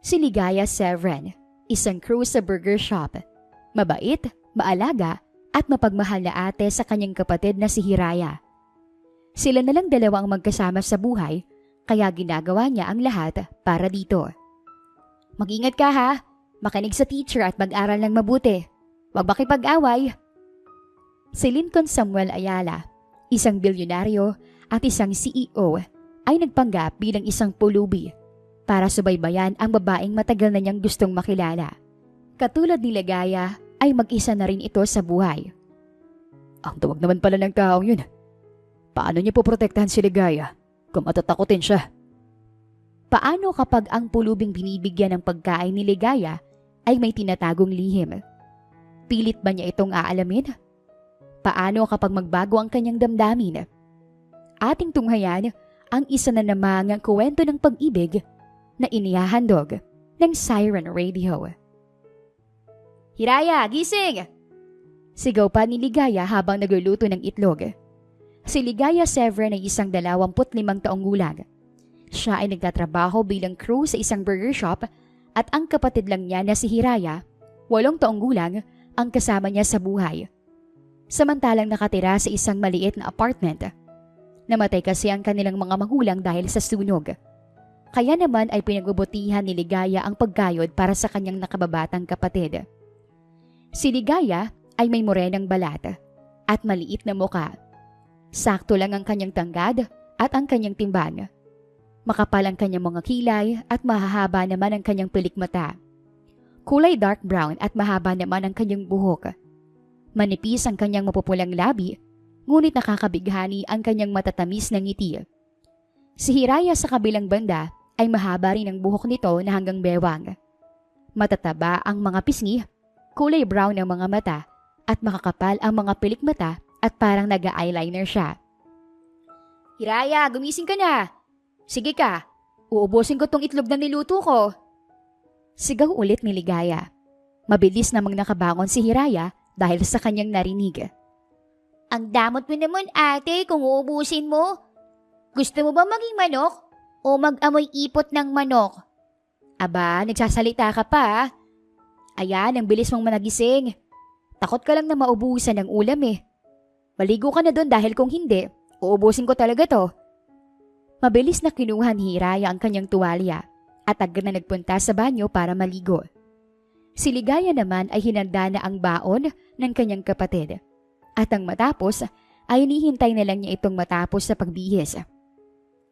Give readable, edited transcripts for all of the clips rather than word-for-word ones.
Si Ligaya Severin, isang crew sa burger shop. Mabait, maalaga, at mapagmahal na ate sa kanyang kapatid na si Hiraya. Sila na lang dalawa ang magkasama sa buhay, kaya ginagawa niya ang lahat para dito. Mag-ingat ka ha, makinig sa teacher at mag-aral ng mabuti. Huwag makipag-away. Si Lincoln Samuel Ayala, isang bilyonaryo at isang CEO, ay nagpanggap bilang isang pulubi para subaybayan ang babaeng matagal na niyang gustong makilala. Katulad ni Ligaya ay mag-isa na rin ito sa buhay. Ang tawag naman pala ng taong yun. Paano niya poprotektahan si Ligaya kung matatakotin siya? Paano kapag ang pulubing binibigyan ng pagkain ni Ligaya ay may tinatagong lihim? Pilit ba niya itong aalamin? Paano kapag magbago ang kanyang damdamin? Ating tunghayan ang isa na namang kwento ng pag-ibig na inihahandog ng Siren Radio. Hiraya, gising! Sigaw pa ni Ligaya habang nagluluto ng itlog. Si Ligaya Severin ay isang 25 taong gulang. Siya ay nagtatrabaho bilang crew sa isang burger shop at ang kapatid lang niya na si Hiraya, 8 taong gulang, ang kasama niya sa buhay. Samantalang nakatira sa isang maliit na apartment. Namatay kasi ang kanilang mga magulang dahil sa sunog. Kaya naman ay pinagbubutihan ni Ligaya ang pagkayod para sa kanyang nakababatang kapatid. Si Ligaya ay may morenang balat at maliit na muka. Sakto lang ang kanyang tanggad at ang kanyang timbang. Makapal ang kanyang mga kilay at mahahaba naman ang kanyang pilik mata. Kulay dark brown at mahaba naman ang kanyang buhok. Manipis ang kanyang mapupulang labi, ngunit nakakabighani ang kanyang matatamis na ngiti. Si Hiraya sa kabilang banda ay mahaba rin ang buhok nito na hanggang bewang. Matataba ang mga pisngi, kulay brown ang mga mata, at makakapal ang mga pilik mata at parang naga-eyeliner siya. Hiraya, gumising ka na! Sige ka, uubusin ko tong itlog na niluto ko. Sigaw ulit ni Ligaya. Mabilis namang nakabangon si Hiraya dahil sa kanyang narinig. Ang damot mo naman ate kung uubusin mo. Gusto mo ba maging manok o mag-amoy ipot ng manok? Aba, nagsasalita ka pa. Ayan, ang bilis mong managising. Takot ka lang na maubusan ng ulam eh. Maligo ka na doon dahil kung hindi, uubusin ko talaga to. Mabilis na kinuha ni Hiraya ang kanyang tuwalya at agad na nagpunta sa banyo para maligo. Si Ligaya naman ay hinanda na ang baon ng kanyang kapatid. At ang matapos ay hinihintay na lang niya itong matapos sa pagbihis.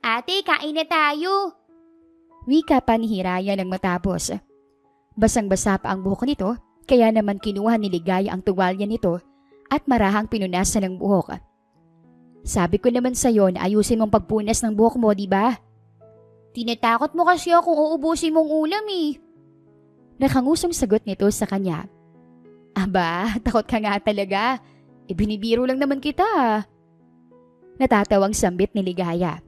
Ate, kain na tayo! Wika pa ni Hiraya nang matapos. Basang-basa pa ang buhok nito, kaya naman kinuha ni Ligaya ang tuwalya nito at marahang pinunasan ng buhok. Sabi ko naman sa'yo na ayusin mong pagpunas ng buhok mo, di ba? Tinatakot mo kasi ako kung uubusin mong ulam eh. Nakangusong sagot nito sa kanya. Aba, takot ka nga talaga. Ibinibiro lang naman kita. Natatawang sambit ni Ligaya.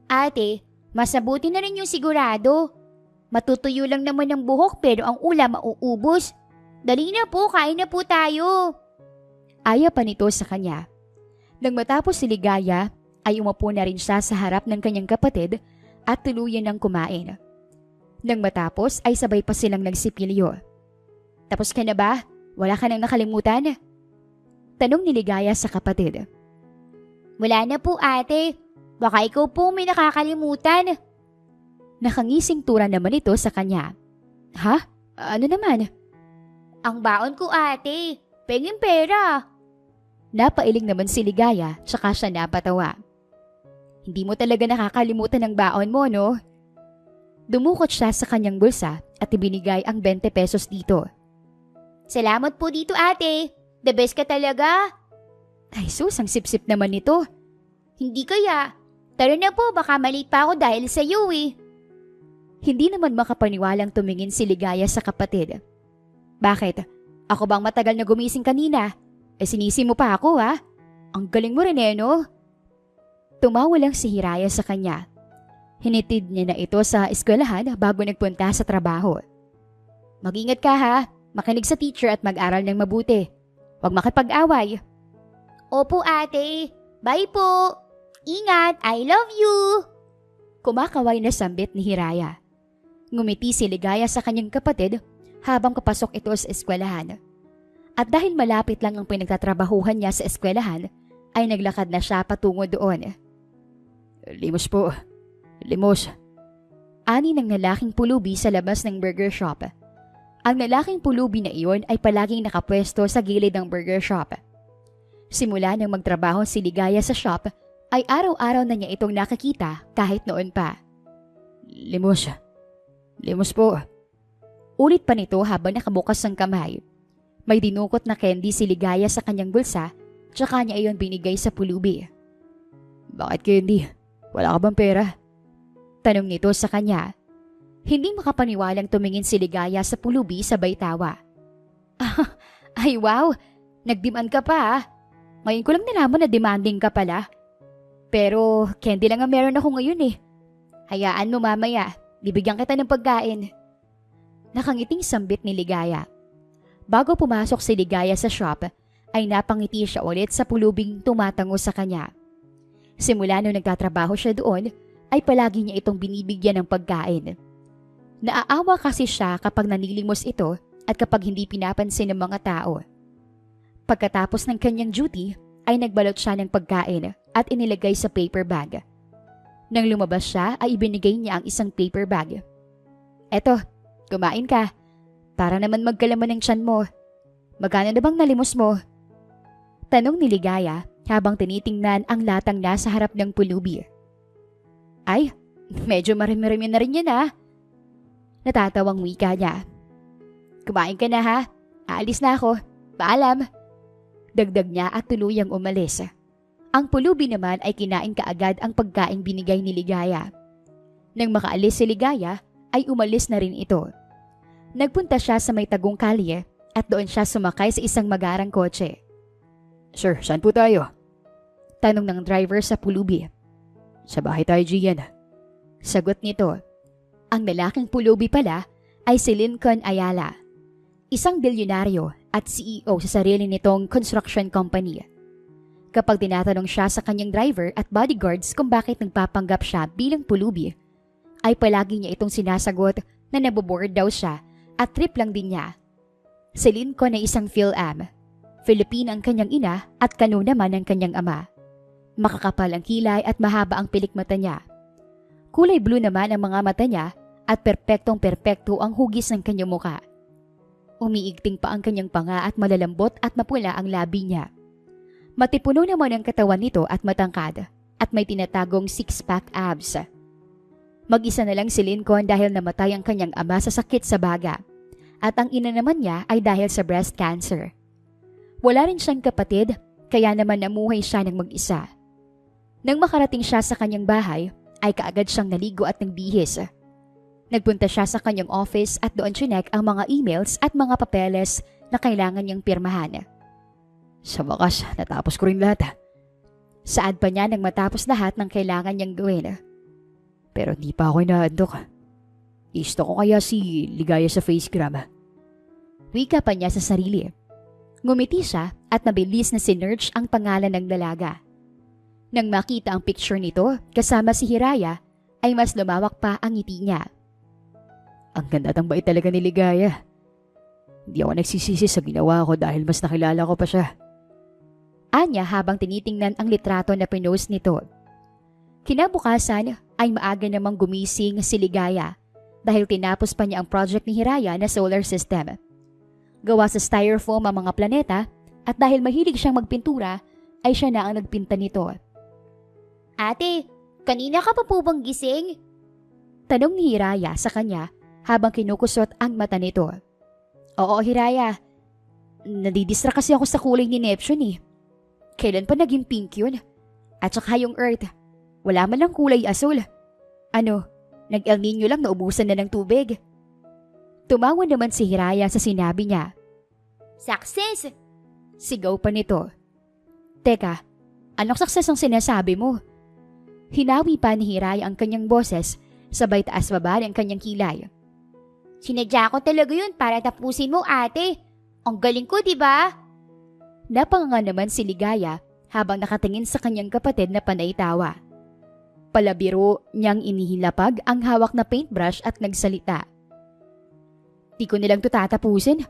Ate, mas mabuti na rin yung sigurado. Matutuyo lang naman ang buhok pero ang ulam mauubos. Dali na po, kain na po tayo. Aya pa nito sa kanya. Nang matapos si Ligaya, ay umupo na rin siya sa harap ng kanyang kapatid at tuluyan ng kumain. Nang matapos ay sabay pa silang nagsipilyo. Tapos ka na ba? Wala ka nang nakalimutan? Tanong ni Ligaya sa kapatid. Wala na po ate. Baka ikaw po may nakakalimutan. Nakangising tura naman ito sa kanya. Ha? Ano naman? Ang baon ko ate. Penging pera. Napailing naman si Ligaya tsaka siya napatawa. Hindi mo talaga nakakalimutan ang baon mo, no? Dumukot siya sa kanyang bulsa at ibinigay ang 20 pesos dito. Salamat po dito ate. The best ka talaga. Ay sus, ang sip-sip naman nito. Hindi kaya. Tara na po, baka mali pa ako dahil sa iyo eh. Hindi naman makapaniwalang tumingin si Ligaya sa kapatid. Bakit? Ako bang matagal na gumising kanina? Sinisi mo pa ako ha? Ang galing mo rin no? Tumawa lang si Hiraya sa kanya. Hinitid niya na ito sa eskwelahan bago nagpunta sa trabaho. Mag-ingat ka ha, makinig sa teacher at mag-aral ng mabuti. Huwag makipag-away. Opo ate, bye po. Ingat, I love you. Kumakaway na sambit ni Hiraya. Ngumiti si Ligaya sa kanyang kapatid habang papasok ito sa eskwelahan. At dahil malapit lang ang pinagtatrabahuhan niya sa eskwelahan, ay naglakad na siya patungo doon. "Limos po, limos." Ani ng lalaking pulubi sa labas ng burger shop. Ang lalaking pulubi na iyon ay palaging nakapwesto sa gilid ng burger shop. Simula nang magtrabaho si Ligaya sa shop, ay araw-araw na niya itong nakikita kahit noon pa. "Limos, limos po." Ulit pa nito habang nakabukas ang kamay. May dinukot na candy si Ligaya sa kanyang bulsa, tsaka niya iyon binigay sa pulubi. "Bakit candy? Wala ka bang pera?" Tanong nito sa kanya. Hindi makapaniwalang tumingin si Ligaya sa pulubi sabay tawa. Ay wow, nagdemand ka pa ah. Ngayon ko lang nalaman na demanding ka pala. Pero candy lang ang meron ako ngayon eh. Hayaan mo mamaya, bibigyan kita ng pagkain. Nakangiting sambit ni Ligaya. Bago pumasok si Ligaya sa shop, ay napangiti siya ulit sa pulubing tumatango sa kanya. Simula nung nagtatrabaho siya doon, ay palagi niya itong binibigyan ng pagkain. Naaawa kasi siya kapag nanilimos ito at kapag hindi pinapansin ng mga tao. Pagkatapos ng kanyang duty, ay nagbalot siya ng pagkain at inilagay sa paper bag. Nang lumabas siya, ay ibinigay niya ang isang paper bag. "Eto, kumain ka. Para naman magkalaman ng tiyan mo. Magkano na bang nalimos mo?" Tanong ni Ligaya habang tinitingnan ang latang nasa harap ng pulubi. "Ay, medyo marami-rami na rin yan ah." Natatawang wika niya. "Kumain ka na ha. Aalis na ako. Paalam." Dagdag niya at tuluyang umalis. Ang pulubi naman ay kinain kaagad ang pagkaing binigay ni Ligaya. Nang makaalis si Ligaya, ay umalis na rin ito. Nagpunta siya sa may tagong kalye at doon siya sumakay sa isang magarang kotse. "Sir, saan po tayo?" Tanong ng driver sa pulubi. "Sa bahay tayo, Gian." Sagot nito. Ang lalaking pulubi pala ay si Lincoln Ayala, isang bilyonaryo at CEO sa sarili nitong construction company. Kapag tinatanong siya sa kanyang driver at bodyguards kung bakit nagpapanggap siya bilang pulubi, ay palagi niya itong sinasagot na naboboard daw siya at trip lang din niya. Si Lincoln ay isang Phil-Am. Filipina ang kanyang ina at Kanu naman ang kanyang ama. Makakapal ang kilay at mahaba ang pilik mata niya. Kulay blue naman ang mga mata niya at perpektong-perpekto ang hugis ng kanyang muka. Umiigting pa ang kanyang panga at malalambot at mapula ang labi niya. Matipuno naman ang katawan nito at matangkad at may tinatagong six-pack abs. Mag-isa na lang si Lincoln dahil namatay ang kanyang ama sa sakit sa baga at ang ina naman niya ay dahil sa breast cancer. Wala rin siyang kapatid kaya naman namuhay siya ng mag-isa. Nang makarating siya sa kanyang bahay ay kaagad siyang naligo at nagbihis. Nagpunta siya sa kanyang office at doon chinek ang mga emails at mga papeles na kailangan niyang pirmahan. Sa wakas, natapos ko rin lahat. Saad pa niya nang matapos lahat ng kailangan niyang gawin. Pero di pa ako inaandok. Isto ko kaya si Ligaya sa Facegram. Wika pa niya sa sarili. Ngumiti siya at mabilis na sinerch ang pangalan ng dalaga. Nang makita ang picture nito kasama si Hiraya, ay mas lumawak pa ang ngiti niya. Ang ganda at ang bait talaga ni Ligaya. Hindi ako nagsisisi sa ginawa ko dahil mas nakilala ko pa siya. Anya habang tinitingnan ang litrato na pinost nito. Kinabukasan ay maaga namang gumising si Ligaya dahil tinapos pa niya ang project ni Hiraya na solar system. Gawa sa styrofoam ang mga planeta at dahil mahilig siyang magpintura ay siya na ang nagpinta nito. Ate, kanina ka pa po bang gising? Tanong ni Hiraya sa kanya habang kinukusot ang mata nito. Oo, Hiraya. Nadidistract kasi ako sa kulay ni Neptune eh. Kailan pa naging pink yun? At saka yung Earth. Wala man lang kulay asul. Ano, nag-El Nino lang naubusan na ng tubig. Tumawa naman si Hiraya sa sinabi niya. Success! Sigaw pa nito. Teka, anong success ang sinasabi mo? Hinawi pa ni Hiraya ang kanyang boses, sabay taas baba ang kanyang kilay. Sinadya ko talaga yun para tapusin mo, ate. Ang galing ko, diba? Napanganga naman si Ligaya habang nakatingin sa kanyang kapatid na panay tawa. Palabiro niyang inihilapag ang hawak na paintbrush at nagsalita. Di ko nilang to tatapusin.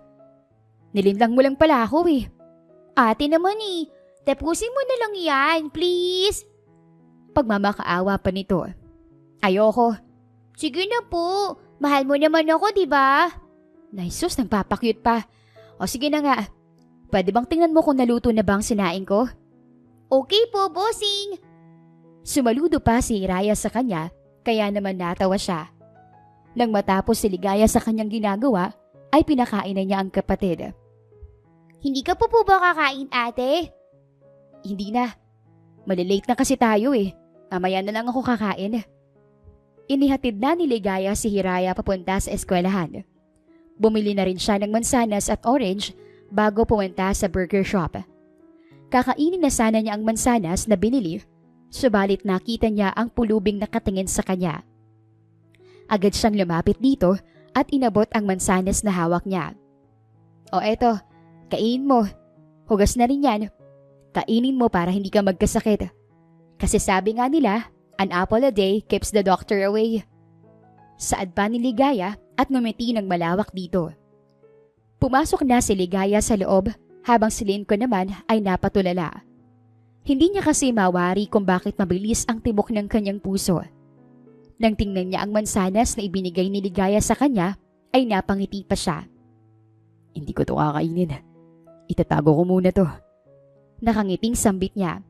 Nilinlang mo lang pala ako eh. Ate naman eh, tapusin mo na lang yan, please. Pagmamakaawa pa nito. Ayoko. Sige na po, mahal mo naman ako, di ba? Naisus, nagpapakyut pa. O sige na nga. Pwede bang tingnan mo kung naluto na bang sinaing ko? Okay po, bossing. Sumaludo pa si Raya sa kanya, kaya naman natawa siya. Nang matapos si Ligaya sa kanyang ginagawa, ay pinakain na niya ang kapatid. Hindi ka po ba kakain, ate? Hindi na. Malilate na kasi tayo eh. Mamaya na lang ako kakain. Inihatid na ni Ligaya si Hiraya papunta sa eskwelahan. Bumili na rin siya ng mansanas at orange bago pumunta sa burger shop. Kakainin na sana niya ang mansanas na binili, subalit nakita niya ang pulubing nakatingin sa kanya. Agad siyang lumapit dito at inabot ang mansanas na hawak niya. O eto, kainin mo. Hugas na rin yan. Kainin mo para hindi ka magkasakit. Kasi sabi nga nila, an apple a day keeps the doctor away. Saad pa ni Ligaya at ngumiti ng malawak dito. Pumasok na si Ligaya sa loob habang si Lincoln naman ay napatulala. Hindi niya kasi mawari kung bakit mabilis ang tibok ng kanyang puso. Nang tingnan niya ang mansanas na ibinigay ni Ligaya sa kanya, ay napangiti pa siya. Hindi ko to kakainin. Itatago ko muna to. Nakangiting sambit niya.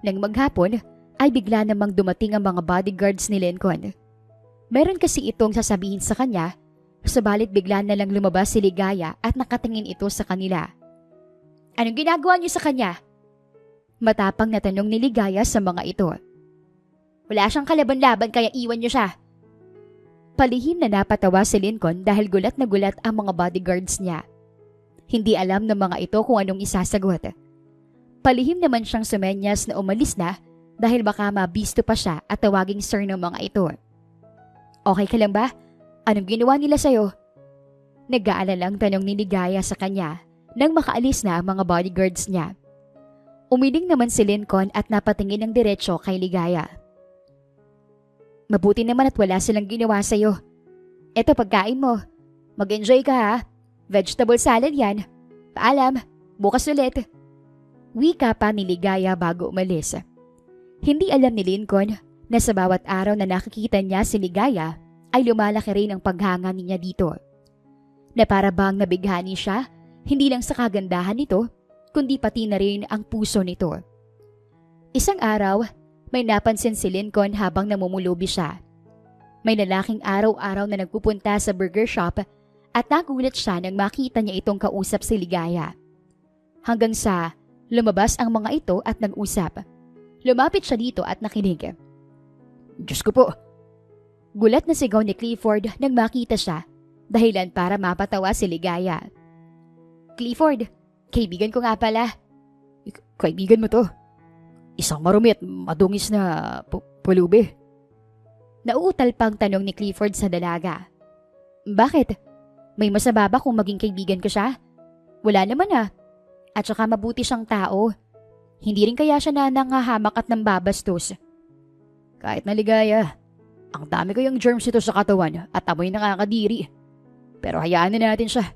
Nang maghapon, ay bigla namang dumating ang mga bodyguards ni Lincoln. Meron kasi itong sasabihin sa kanya, subalit bigla na lang lumabas si Ligaya at nakatingin ito sa kanila. Anong ginagawa niyo sa kanya? Matapang na tanong ni Ligaya sa mga ito. Wala siyang kalaban-laban kaya iwan niyo siya. Palihim na napatawa si Lincoln dahil gulat na gulat ang mga bodyguards niya. Hindi alam ng mga ito kung anong isasagot. Palihim naman siyang sumenyas na umalis na dahil baka mabisto pa siya at tawaging sir ng mga ito. Okay ka lang ba? Anong ginawa nila sa'yo? Nag-aalalang tanong ni Ligaya sa kanya nang makaalis na ang mga bodyguards niya. Umiling naman si Lincoln at napatingin ng diretsyo kay Ligaya. Mabuti naman at wala silang ginawa sa'yo. Eto pagkain mo. Mag-enjoy ka ha. Vegetable salad yan. Paalam, bukas ulit. Wika pa ni Ligaya bago umalis. Hindi alam ni Lincoln na sa bawat araw na nakikita niya si Ligaya ay lumalaki rin ang paghanga niya dito. Na para bang nabighani siya, hindi lang sa kagandahan nito, kundi pati na rin ang puso nito. Isang araw, may napansin si Lincoln habang namumulubi siya. May lalaking araw-araw na nagpupunta sa burger shop at nagulat siya nang makita niya itong kausap si Ligaya. Hanggang sa lumabas ang mga ito at nag-usap. Lumapit siya dito at nakinig. Diyos ko po! Gulat na sigaw ni Clifford nang makita siya, dahilan para mapatawa si Ligaya. Clifford, kaibigan ko nga pala. Kaibigan mo to? Isang marumi at madungis na pulubi. Nauutal pang tanong ni Clifford sa dalaga. Bakit? May masama ba kung maging kaibigan ko siya? Wala naman ah. At saka mabuti siyang tao. Hindi rin kaya siya na nangahamak at nambabastos. Kahit na Ligaya, ang dami ko yung germs ito sa katawan at amoy nakakadiri. Pero hayaan na natin siya.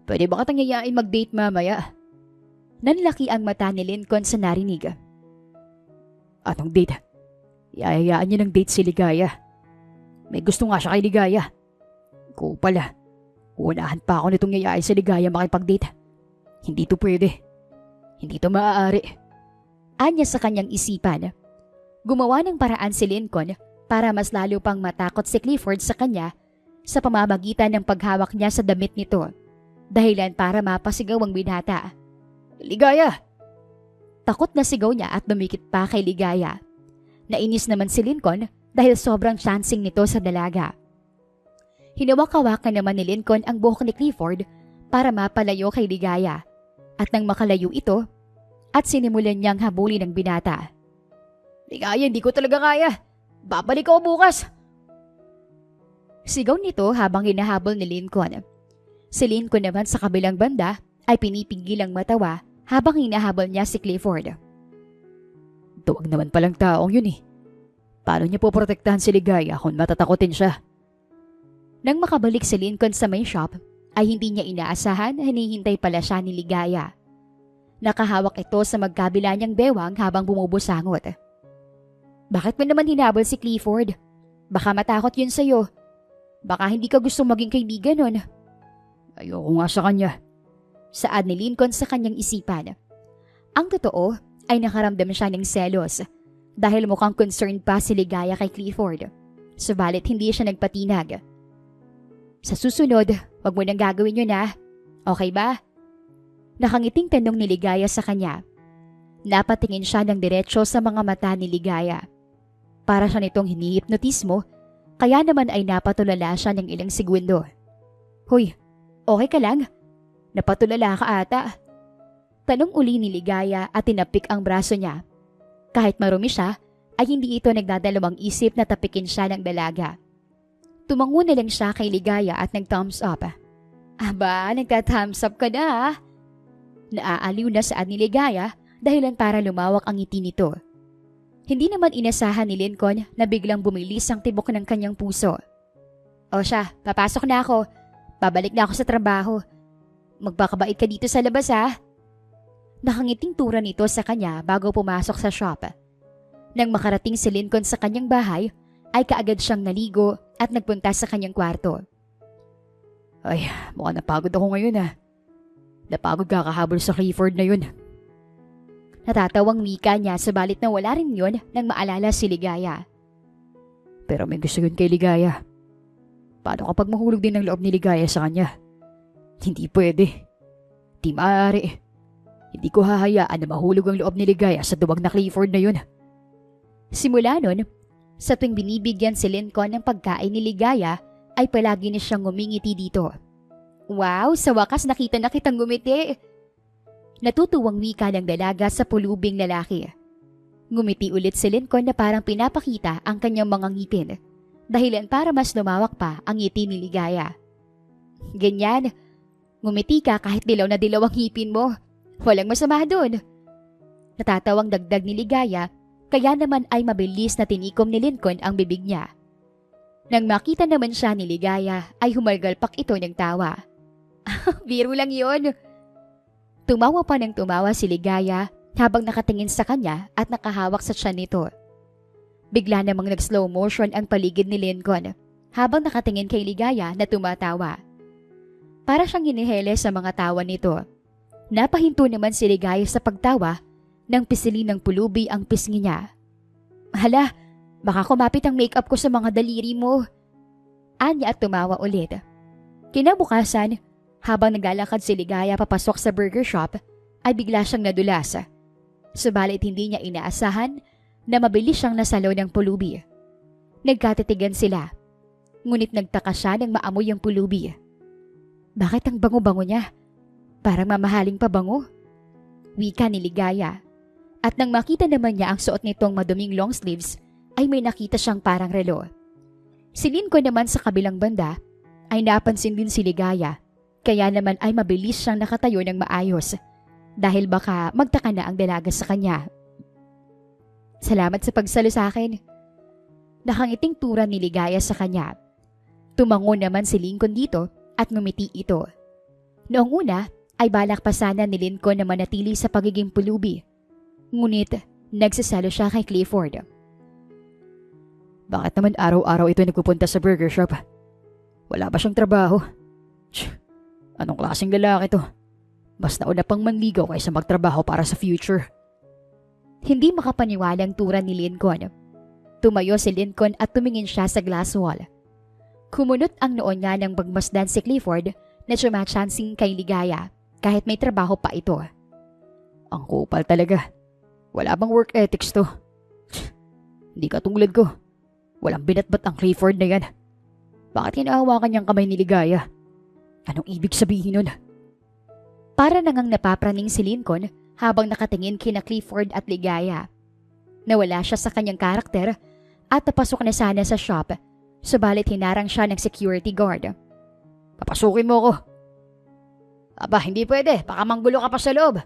Pwede ba katang yayain mag-date mamaya? Nanlaki ang mata ni Lincoln sa narinig. Anong date? Iayayaan niya ng date si Ligaya. May gusto nga siya kay Ligaya. Ko pala. Unahan pa ako nitong yayain si Ligaya makipag-date. Hindi to pwede. Hindi to maaari. Anya sa kanyang isipan. Gumawa ng paraan si Lincoln para mas lalo pang matakot si Clifford sa kanya sa pamamagitan ng paghawak niya sa damit nito. Dahilan para mapasigaw ang binata. Ligaya! Takot na sigaw niya at dumikit pa kay Ligaya. Nainis naman si Lincoln dahil sobrang chancing nito sa dalaga. Hinawak-hawakan naman ni Lincoln ang buhok ni Clifford para mapalayo kay Ligaya. At nang makalayo ito, at sinimulan niyang habulin ng binata. Ligaya, hindi ko talaga kaya. Babalik ako bukas. Sigaw nito habang hinahabol ni Lincoln. Si Lincoln naman sa kabilang banda ay pinipigil ang matawa habang hinahabol niya si Clifford. Tuwag naman palang taong yun eh. Paano niya poprotektahan si Ligaya kung matatakotin siya? Nang makabalik si Lincoln sa main shop, ay hindi niya inaasahan na hinihintay pala siya ni Ligaya. Nakahawak ito sa magkabila niyang bewang habang bumubusangot. Bakit mo naman hinabol si Clifford? Baka matakot yun sa'yo. Baka hindi ka gustong maging kaibigan nun. Ayoko nga sa kanya. Saad ni Lincoln sa kanyang isipan. Ang totoo ay nakaramdam siya ng selos dahil mukhang concerned pa si Ligaya kay Clifford. Subalit hindi siya nagpatinag. Sa susunod, wag mo nang gagawin yun ha. Okay ba? Nakangiting tanong ni Ligaya sa kanya. Napatingin siya ng diretsyo sa mga mata ni Ligaya. Para siya nitong hinihipnotismo, kaya naman ay napatulala siya ng ilang segundo. Hoy, okay ka lang? Napatulala ka ata. Tanong uli ni Ligaya at tinapik ang braso niya. Kahit marumi siya, ay hindi ito nagdadalawang isip na tapikin siya ng dalaga. Tumango na lang siya kay Ligaya at nag-thumbs up. Aba, nagta-thumbs up ka na. Naaaliw na saad ni Ligaya dahilan para lumawak ang ngiti nito. Hindi naman inasahan ni Lincoln na biglang bumilis ang tibok ng kanyang puso. O siya, papasok na ako. Babalik na ako sa trabaho. Magpakabait ka dito sa labas ha. Nakangiting tura nito sa kanya bago pumasok sa shop. Nang makarating si Lincoln sa kanyang bahay, ay kaagad siyang naligo at nagpunta sa kanyang kwarto. Ay, mukhang napagod ako ngayon ah. Napagod kakahabol sa Clifford na yun. Natatawang wika niya subalit na wala rin yun nang maalala si Ligaya. Pero may gusto yun kay Ligaya. Paano kapag mahulog din ang loob ni Ligaya sa kanya? Hindi pwede. Di maaari. Hindi ko hahayaan na mahulog ang loob ni Ligaya sa duwag na Clifford na yun. Simula nun, sa tuwing binibigyan si Lincoln ng pagkain ni Ligaya, ay palagi na siyang ngumingiti dito. Wow, sa wakas nakita na kitang ngumiti. Natutuwang wika ng dalaga sa pulubing lalaki. Ngumiti ulit si Lincoln na parang pinapakita ang kanyang mga ngipin, dahilan para mas lumawak pa ang ngiti ni Ligaya. Ganyan, ngumiti ka kahit dilaw na dilaw ang ngipin mo. Walang masama doon. Natatawang dagdag ni Ligaya, kaya naman ay mabilis na tinikom ni Lincoln ang bibig niya. Nang makita naman siya ni Ligaya ay humalgalpak ito ng tawa. Biro lang yun. Tumawa pa ng tumawa si Ligaya habang nakatingin sa kanya at nakahawak sa tiyan nito. Bigla namang nag-slow motion ang paligid ni Lincoln habang nakatingin kay Ligaya na tumatawa. Para siyang hinihele sa mga tawa nito. Napahinto naman si Ligaya sa pagtawa nang pisilin ng pulubi ang pisngi niya. Hala, baka kumapit ang makeup ko sa mga daliri mo. Anya at tumawa ulit. Kinabukasan, habang naglalakad si Ligaya papasok sa burger shop, ay bigla siyang nadulas. Subalit hindi niya inaasahan na mabilis siyang nasalaw ng pulubi. Nagkatitigan sila. Ngunit nagtaka siya nang maamoy ang pulubi. Bakit ang bango-bango niya? Parang mamahaling pabango. Wika ni Ligaya. At nang makita naman niya ang suot nitong maduming long sleeves, ay may nakita siyang parang relo. Si Lincoln naman sa kabilang banda, ay napansin din si Ligaya. Kaya naman ay mabilis siyang nakatayo ng maayos dahil baka magtaka na ang dalaga sa kanya. Salamat sa pagsalo sa akin. Nakangiting tura ni Ligaya sa kanya. Tumango naman si Lincoln dito at ngumiti ito. Noong una ay balak pa sana ni Lincoln na manatili sa pagiging pulubi. Ngunit nagsasalo siya kay Clifford. Bakit naman araw-araw ito nagpupunta sa burger shop? Wala ba siyang trabaho? Anong klaseng lalaki to? Mas nauna pang manligaw kaysa magtrabaho para sa future. Hindi makapaniwalang tura ni Lincoln. Tumayo si Lincoln at tumingin siya sa glass wall. Kumunot ang noon niya nang pagmasdan si Clifford na sumachansing kay Ligaya kahit may trabaho pa ito. Ang kupal talaga. Wala bang work ethics to? Hindi katulad ko. Walang binatbat ang Clifford na yan. Bakit hinahawakan niyang kamay ni Ligaya? Anong ibig sabihin nun? Para nangang napapraning si Lincoln habang nakatingin kina Clifford at Ligaya. Nawala siya sa kanyang karakter at napasok na sana sa shop, subalit hinarang siya ng security guard. Papasukin mo ako. Aba, hindi pwede. Baka manggulo ka pa sa loob.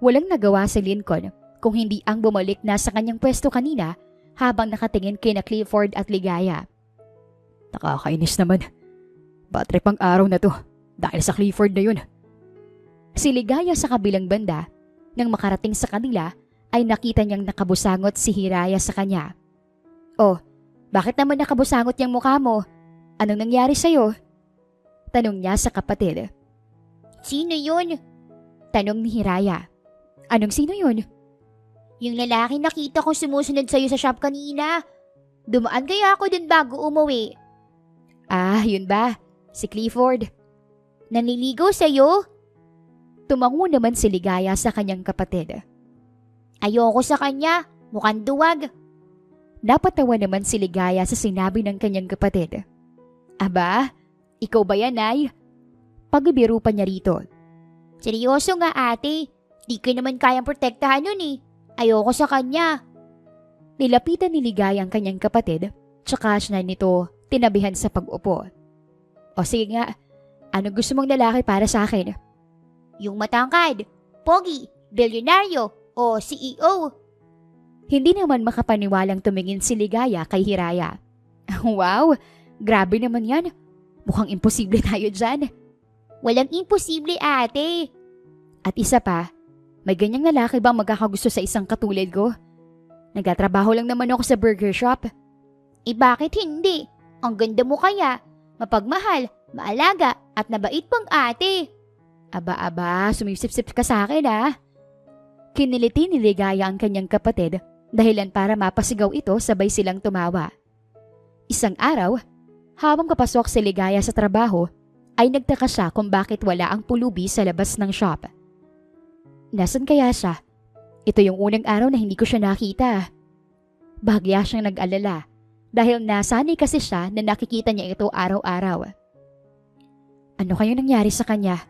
Walang nagawa si Lincoln kung hindi ang bumalik na sa kanyang pwesto kanina habang nakatingin kina Clifford at Ligaya. Nakakainis naman. Bad trip ang araw na to dahil sa Clifford na yun. Si Ligaya sa kabilang banda, nang makarating sa kanila ay nakita niyang nakabusangot si Hiraya sa kanya. "Oh, bakit naman nakabusangot yung mukha mo? Anong nangyari sa'yo?" Tanong niya sa kapatid. Sino yun? Tanong ni Hiraya. "Anong sino yun?" Yung lalaki nakita kong sumusunod sa'yo sa shop kanina. Dumaan kaya ako dun bago umuwi. "Ah, yun ba? Si Clifford." Nanliligaw sa'yo? Tumango naman si Ligaya sa kanyang kapatid. Ayoko sa kanya. Mukhang duwag. Napatawa naman si Ligaya sa sinabi ng kanyang kapatid. "Aba, ikaw ba yan, Nay?" Pagbibiro pa niya rito. Seryoso nga ate. Di ko naman kayang protektahan nun eh. Ayoko sa kanya. Nilapitan ni Ligaya ang kanyang kapatid, tsaka siya nito tinabihan sa pag-upo. "O sige nga, ano gusto mong lalaki para sa akin?" Yung matangkad, pogi, bilyonaryo, o CEO. Hindi naman makapaniwalang tumingin si Ligaya kay Hiraya. "Wow, grabe naman yan. Mukhang imposible tayo dyan." Walang imposible ate. "At isa pa, may ganyang lalaki bang magkakagusto sa isang katulad ko? Nagtatrabaho lang naman ako sa burger shop." Bakit hindi? Ang ganda mo kaya. Mapagmahal, maalaga, at nabait pang ate. Aba, sumisip-sip ka sa akin ah. Kiniliti ni Ligaya ang kanyang kapatid dahilan para mapasigaw ito sabay silang tumawa. Isang araw, habang papasok si Ligaya sa trabaho, ay nagtaka siya kung bakit wala ang pulubi sa labas ng shop. Nasaan kaya siya? Ito yung unang araw na hindi ko siya nakita. Bahagya siyang nag-alala dahil nasanay kasi siya na nakikita niya ito araw-araw. Ano kaya nangyari sa kanya?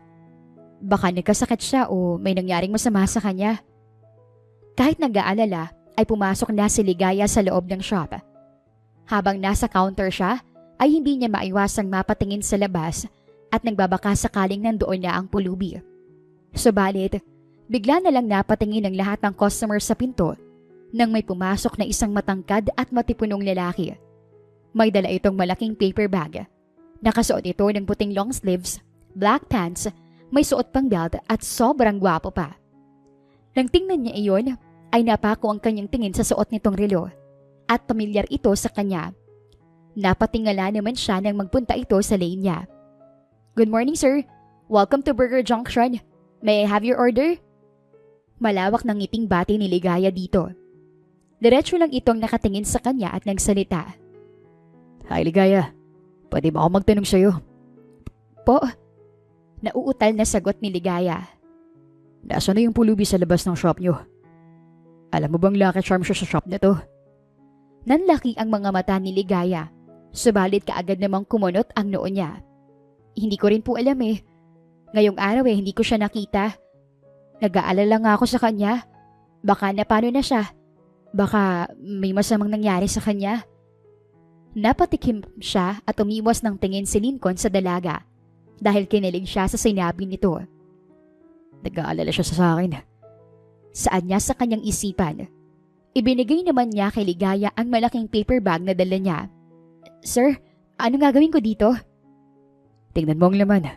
Baka nagkasakit siya o may nangyaring masama sa kanya. Kahit nag-aalala, ay pumasok na si Ligaya sa loob ng shop. Habang nasa counter siya, ay hindi niya maiwasang mapatingin sa labas at nagbabaka sakaling nandoon na ang pulubi. Subalit, bigla na lang napatingin ang lahat ng customer sa pinto nang may pumasok na isang matangkad at matipunong lalaki. May dala itong malaking paper bag. Nakasuot ito ng puting long sleeves, black pants, may suot pang belt at sobrang gwapo pa. Nang tingnan niya iyon, ay napako ang kanyang tingin sa suot nitong relo at pamilyar ito sa kanya. Napatingala naman siya nang magpunta ito sa lane niya. "Good morning, sir. Welcome to Burger Junction. May I have your order?" Malawak ng ngiting bati ni Ligaya dito. Diretso lang itong nakatingin sa kanya at nagsalita. "Hi, Ligaya. Pwede ba ako magtanong sa'yo?" "Po?" Nauutal na sagot ni Ligaya. "Nasaan na yung pulubi sa labas ng shop niyo? Alam mo bang lucky charm siya sa shop na to?" Nanlaki ang mga mata ni Ligaya, subalit kaagad namang kumunot ang noo niya. "Hindi ko rin po alam eh. Ngayong araw hindi ko siya nakita. Nag-aalala nga ako sa kanya. Baka napano na siya. Baka may masamang nangyari sa kanya." Napatikim siya at umiwas ng tingin si Lincoln sa dalaga dahil kinilig siya sa sinabi nito. Nag-aalala siya sa akin. Saan niya sa kanyang isipan? Ibinigay naman niya kay Ligaya ang malaking paper bag na dala niya. "Sir, ano gagawin ko dito?" "Tingnan mo ang laman."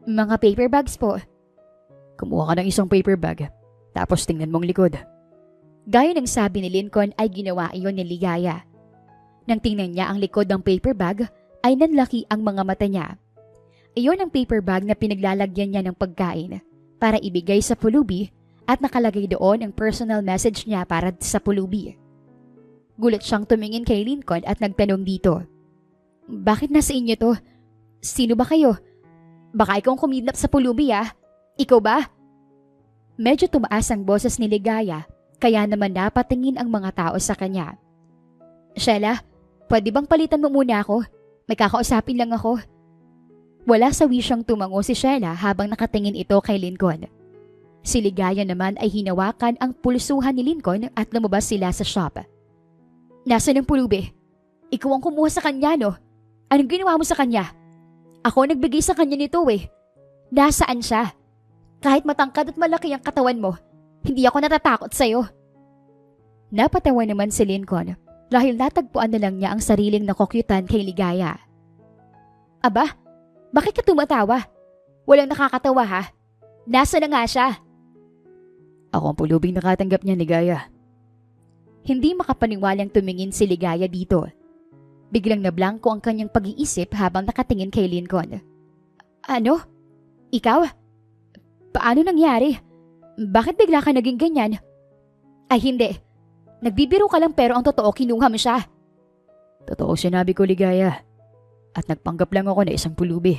"Mga paper bags po." "Kumuha ka ng isang paper bag, tapos tingnan mong likod." Gaya ng sabi ni Lincoln ay ginawa iyon ni Ligaya. Nang tingnan niya ang likod ng paper bag, ay nanlaki ang mga mata niya. Iyon ang paper bag na pinaglalagyan niya ng pagkain para ibigay sa pulubi at nakalagay doon ang personal message niya para sa pulubi. Gulat siyang tumingin kay Lincoln at nagtanong dito. "Bakit nasa inyo to? Sino ba kayo? Baka ikaw ang kumidnap sa pulubi ah. Ikaw ba?" Medyo tumaas ang boses ni Ligaya, kaya naman napatingin ang mga tao sa kanya. "Sheila, pwede bang palitan mo muna ako? May kakausapin lang ako." Wala sawi siyang tumango si Sheila habang nakatingin ito kay Lincoln. Si Ligaya naman ay hinawakan ang pulsuhan ni Lincoln at lumabas sila sa shop. "Nasaan ang pulubi? Ikaw ang kumuha sa kanya, no? Anong ginawa mo sa kanya? Ako nagbigay sa kanya nito eh. Nasaan siya? Kahit matangkad at malaki ang katawan mo, hindi ako natatakot sa'yo." Napatawa naman si Lincoln dahil natagpuan na lang niya ang sariling nakokyutan kay Ligaya. Aba, bakit ka tumatawa? Walang nakakatawa ha? Nasa na nga siya? Ako ang pulubing nakatanggap niya, Ligaya. Hindi makapaniwalang tumingin si Ligaya dito. Biglang nablangko ang kanyang pag-iisip habang nakatingin kay Lincoln. Ano? Ikaw? Paano nangyari? Bakit bigla ka naging ganyan? Ay hindi. Nagbibiro ka lang pero ang totoo kinuha mo siya. Totoo sinabi ko, Ligaya. At nagpanggap lang ako na isang pulubi.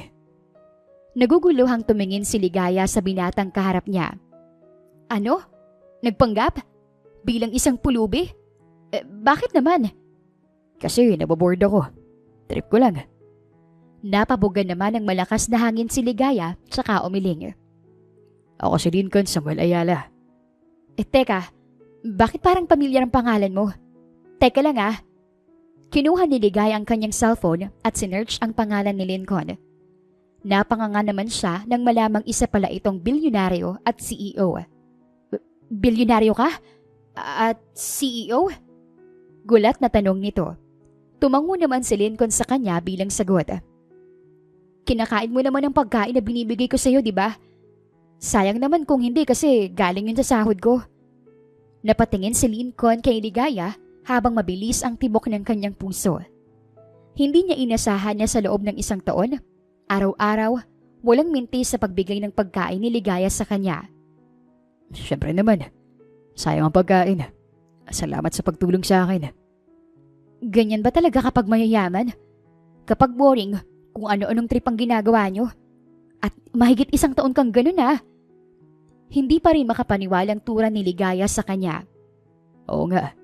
Naguguluhang tumingin si Ligaya sa binatang kaharap niya. Ano? Nagpanggap? Bilang isang pulubi? Bakit naman? Kasi naboboard ako. Trip ko lang. Napabugan naman ng malakas na hangin si Ligaya tsaka umiling. Ako si Lincoln Samuel Ayala. Teka, bakit parang pamilyar ang pangalan mo? Teka lang ah. Kinuha ni Ligaya ang kanyang cellphone at sinearch ang pangalan ni Lincoln. Napanganga naman siya nang malamang isa pala itong bilyonaryo at CEO. Bilyonaryo ka? At CEO? Gulat na tanong nito. Tumango naman si Lincoln sa kanya bilang sagot. Kinakain mo naman ang pagkain na binibigay ko sa iyo, di ba? Sayang naman kung hindi kasi galing yun sa sahod ko. Napatingin si Lincoln kay Ligaya habang mabilis ang tibok ng kanyang puso. Hindi niya inasahan na sa loob ng isang taon, araw-araw, walang minti sa pagbigay ng pagkain ni Ligaya sa kanya. Siyempre naman. Sayang ang pagkain. Salamat sa pagtulong sa akin. Ganyan ba talaga kapag mayayaman? Kapag boring, kung ano-anong trip ang ginagawa nyo? At mahigit isang taon kang ganun ah. Hindi pa rin makapaniwalang tura ni Ligaya sa kanya. Oo nga.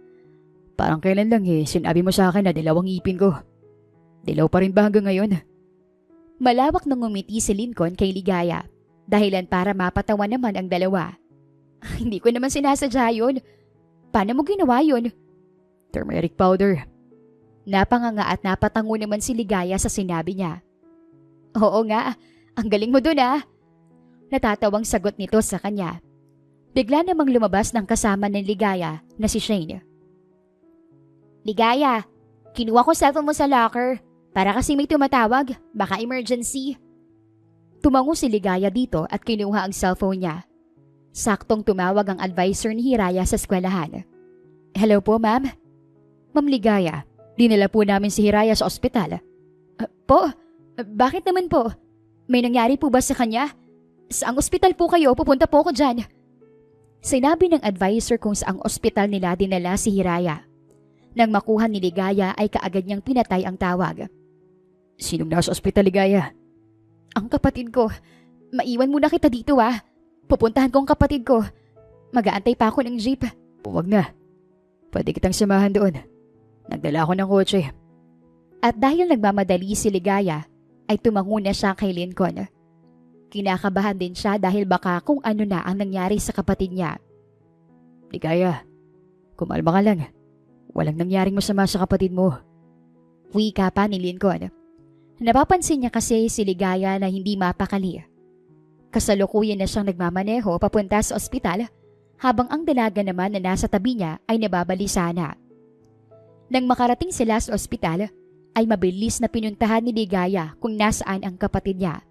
Parang kailan lang sinabi mo sa akin na dalawang ipin ko. Dilaw pa rin ba hanggang ngayon? Malawak nang ngumiti si Lincoln kay Ligaya. Dahilan para mapatawa naman ang dalawa. Hindi ko naman sinasadya yun. Paano mo ginawa yun? Turmeric powder. Napanganga at napatango naman si Ligaya sa sinabi niya. Oo nga, ang galing mo dun ah. Natatawang sagot nito sa kanya. Bigla namang lumabas ng kasama ng Ligaya na si Shane. Ligaya, kinuha ko cellphone mo sa locker para kasi may tumatawag, baka emergency. Tumango si Ligaya dito at kinuha ang cellphone niya. Saktong tumawag ang advisor ni Hiraya sa eskwelahan. Hello po, ma'am. Ma'am Ligaya, dinala po namin si Hiraya sa ospital. Bakit naman po? May nangyari po ba sa kanya? Saang ospital po kayo? Pupunta po ako dyan. Sinabi ng advisor kung saang ospital nila dinala si Hiraya. Nang makuha ni Ligaya ay kaagad niyang pinatay ang tawag. Sinong nasa ospital, Ligaya? Ang kapatid ko. Maiwan muna kita dito ah. Pupuntahan ko ang kapatid ko. Mag-aantay pa ako ng jeep. Huwag na. Pwede kitang samahan doon. Nagdala ako ng kotse. At dahil nagmamadali si Ligaya, ay tumango na siya kay Lincoln. Kinakabahan din siya dahil baka kung ano na ang nangyari sa kapatid niya. Ligaya, kumalma ka lang. Walang nangyaring masama sa kapatid mo. Wika pa ni Lincoln. Napapansin niya kasi si Ligaya na hindi mapakali. Kasalukuyan na siyang nagmamaneho papunta sa ospital habang ang dalaga naman na nasa tabi niya ay nababalisa na. Nang makarating sila sa ospital, ay mabilis na pinuntahan ni Ligaya kung nasaan ang kapatid niya.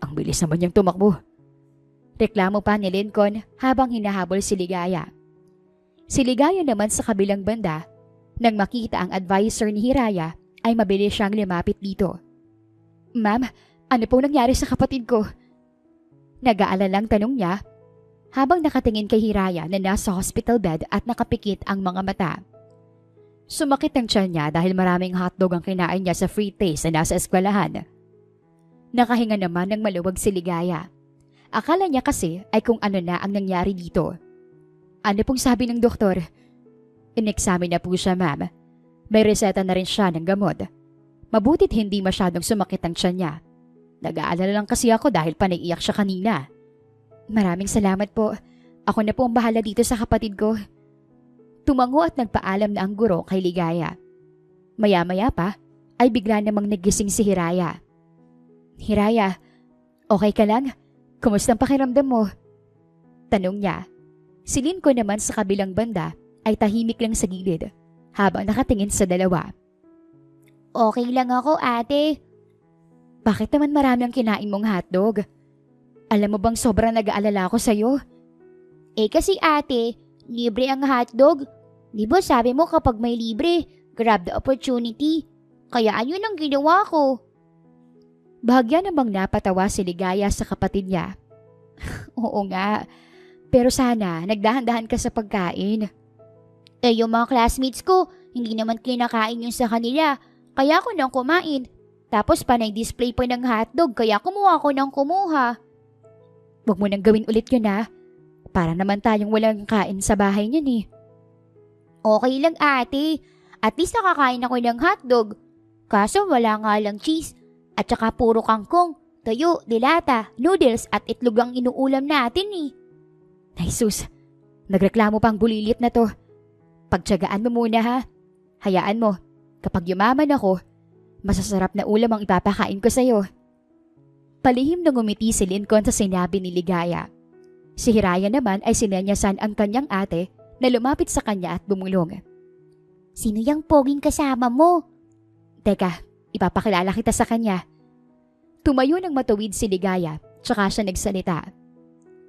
Ang bilis naman niyang tumakbo. Reklamo pa ni Lincoln habang hinahabol si Ligaya. Si Ligaya naman sa kabilang banda, nang makita ang advisor ni Hiraya, ay mabilis siyang lumapit dito. Ma'am, ano po nangyari sa kapatid ko? Nag-aalalang tanong niya habang nakatingin kay Hiraya na nasa hospital bed at nakapikit ang mga mata. Sumakit ang tiyan niya dahil maraming hotdog ang kinain niya sa free taste na nasa eskwelahan. Nakahinga naman ng maluwag si Ligaya. Akala niya kasi ay kung ano na ang nangyari dito. Ano pong sabi ng doktor? In-examine na po siya, ma'am. May reseta na rin siya ng gamot. Mabutit hindi masyadong sumakit ang tiyan niya. Nag-aalala lang kasi ako dahil panaiiyak siya kanina. Maraming salamat po. Ako na po ang bahala dito sa kapatid ko. Tumango at nagpaalam na ang guro kay Ligaya. Maya-maya pa ay bigla namang nagising si Hiraya. Hiraya, okay ka lang? Kumusta ang pakiramdam mo? Tanong niya. Si Lincoln naman sa kabilang banda ay tahimik lang sa gilid habang nakatingin sa dalawa. Okay lang ako, ate. Bakit naman marami ang kinain mong hotdog? Alam mo bang sobrang nag-aalala ako sa'yo? Kasi ate, libre ang hotdog. Di ba sabi mo kapag may libre, grab the opportunity. Kaya ayun ang ginawa ko. Bahagya namang napatawa si Ligaya sa kapatid niya. Oo nga, pero sana nagdahan-dahan ka sa pagkain. Yung mga classmates ko, hindi naman kinakain yung sa kanila. Kaya ako nang kumain. Tapos panay display pa ng hotdog kaya kumuha ko ng kumuha. Huwag mo nang gawin ulit yun ha. Para naman tayong walang kain sa bahay niyan eh. Okay lang ate. At least nakakain ako ng hotdog. Kaso wala nga lang cheese. At saka puro kangkong, tuyo, dilata, noodles at itlog ang inuulam natin eh. Ay sus, nagreklamo pang bulilit na to. Pagtiyagaan mo muna ha. Hayaan mo, kapag yumaman ako, masasarap na ulam ang ipapakain ko sa'yo. Palihim na ngumiti si Lincoln sa sinabi ni Ligaya. Si Hiraya naman ay sinenyasan ang kanyang ate na lumapit sa kanya at bumulong. Sino yung poging kasama mo? Teka, ipapakilala kita sa kanya. Tumayo ng matuwid si Ligaya, tsaka siya nagsalita.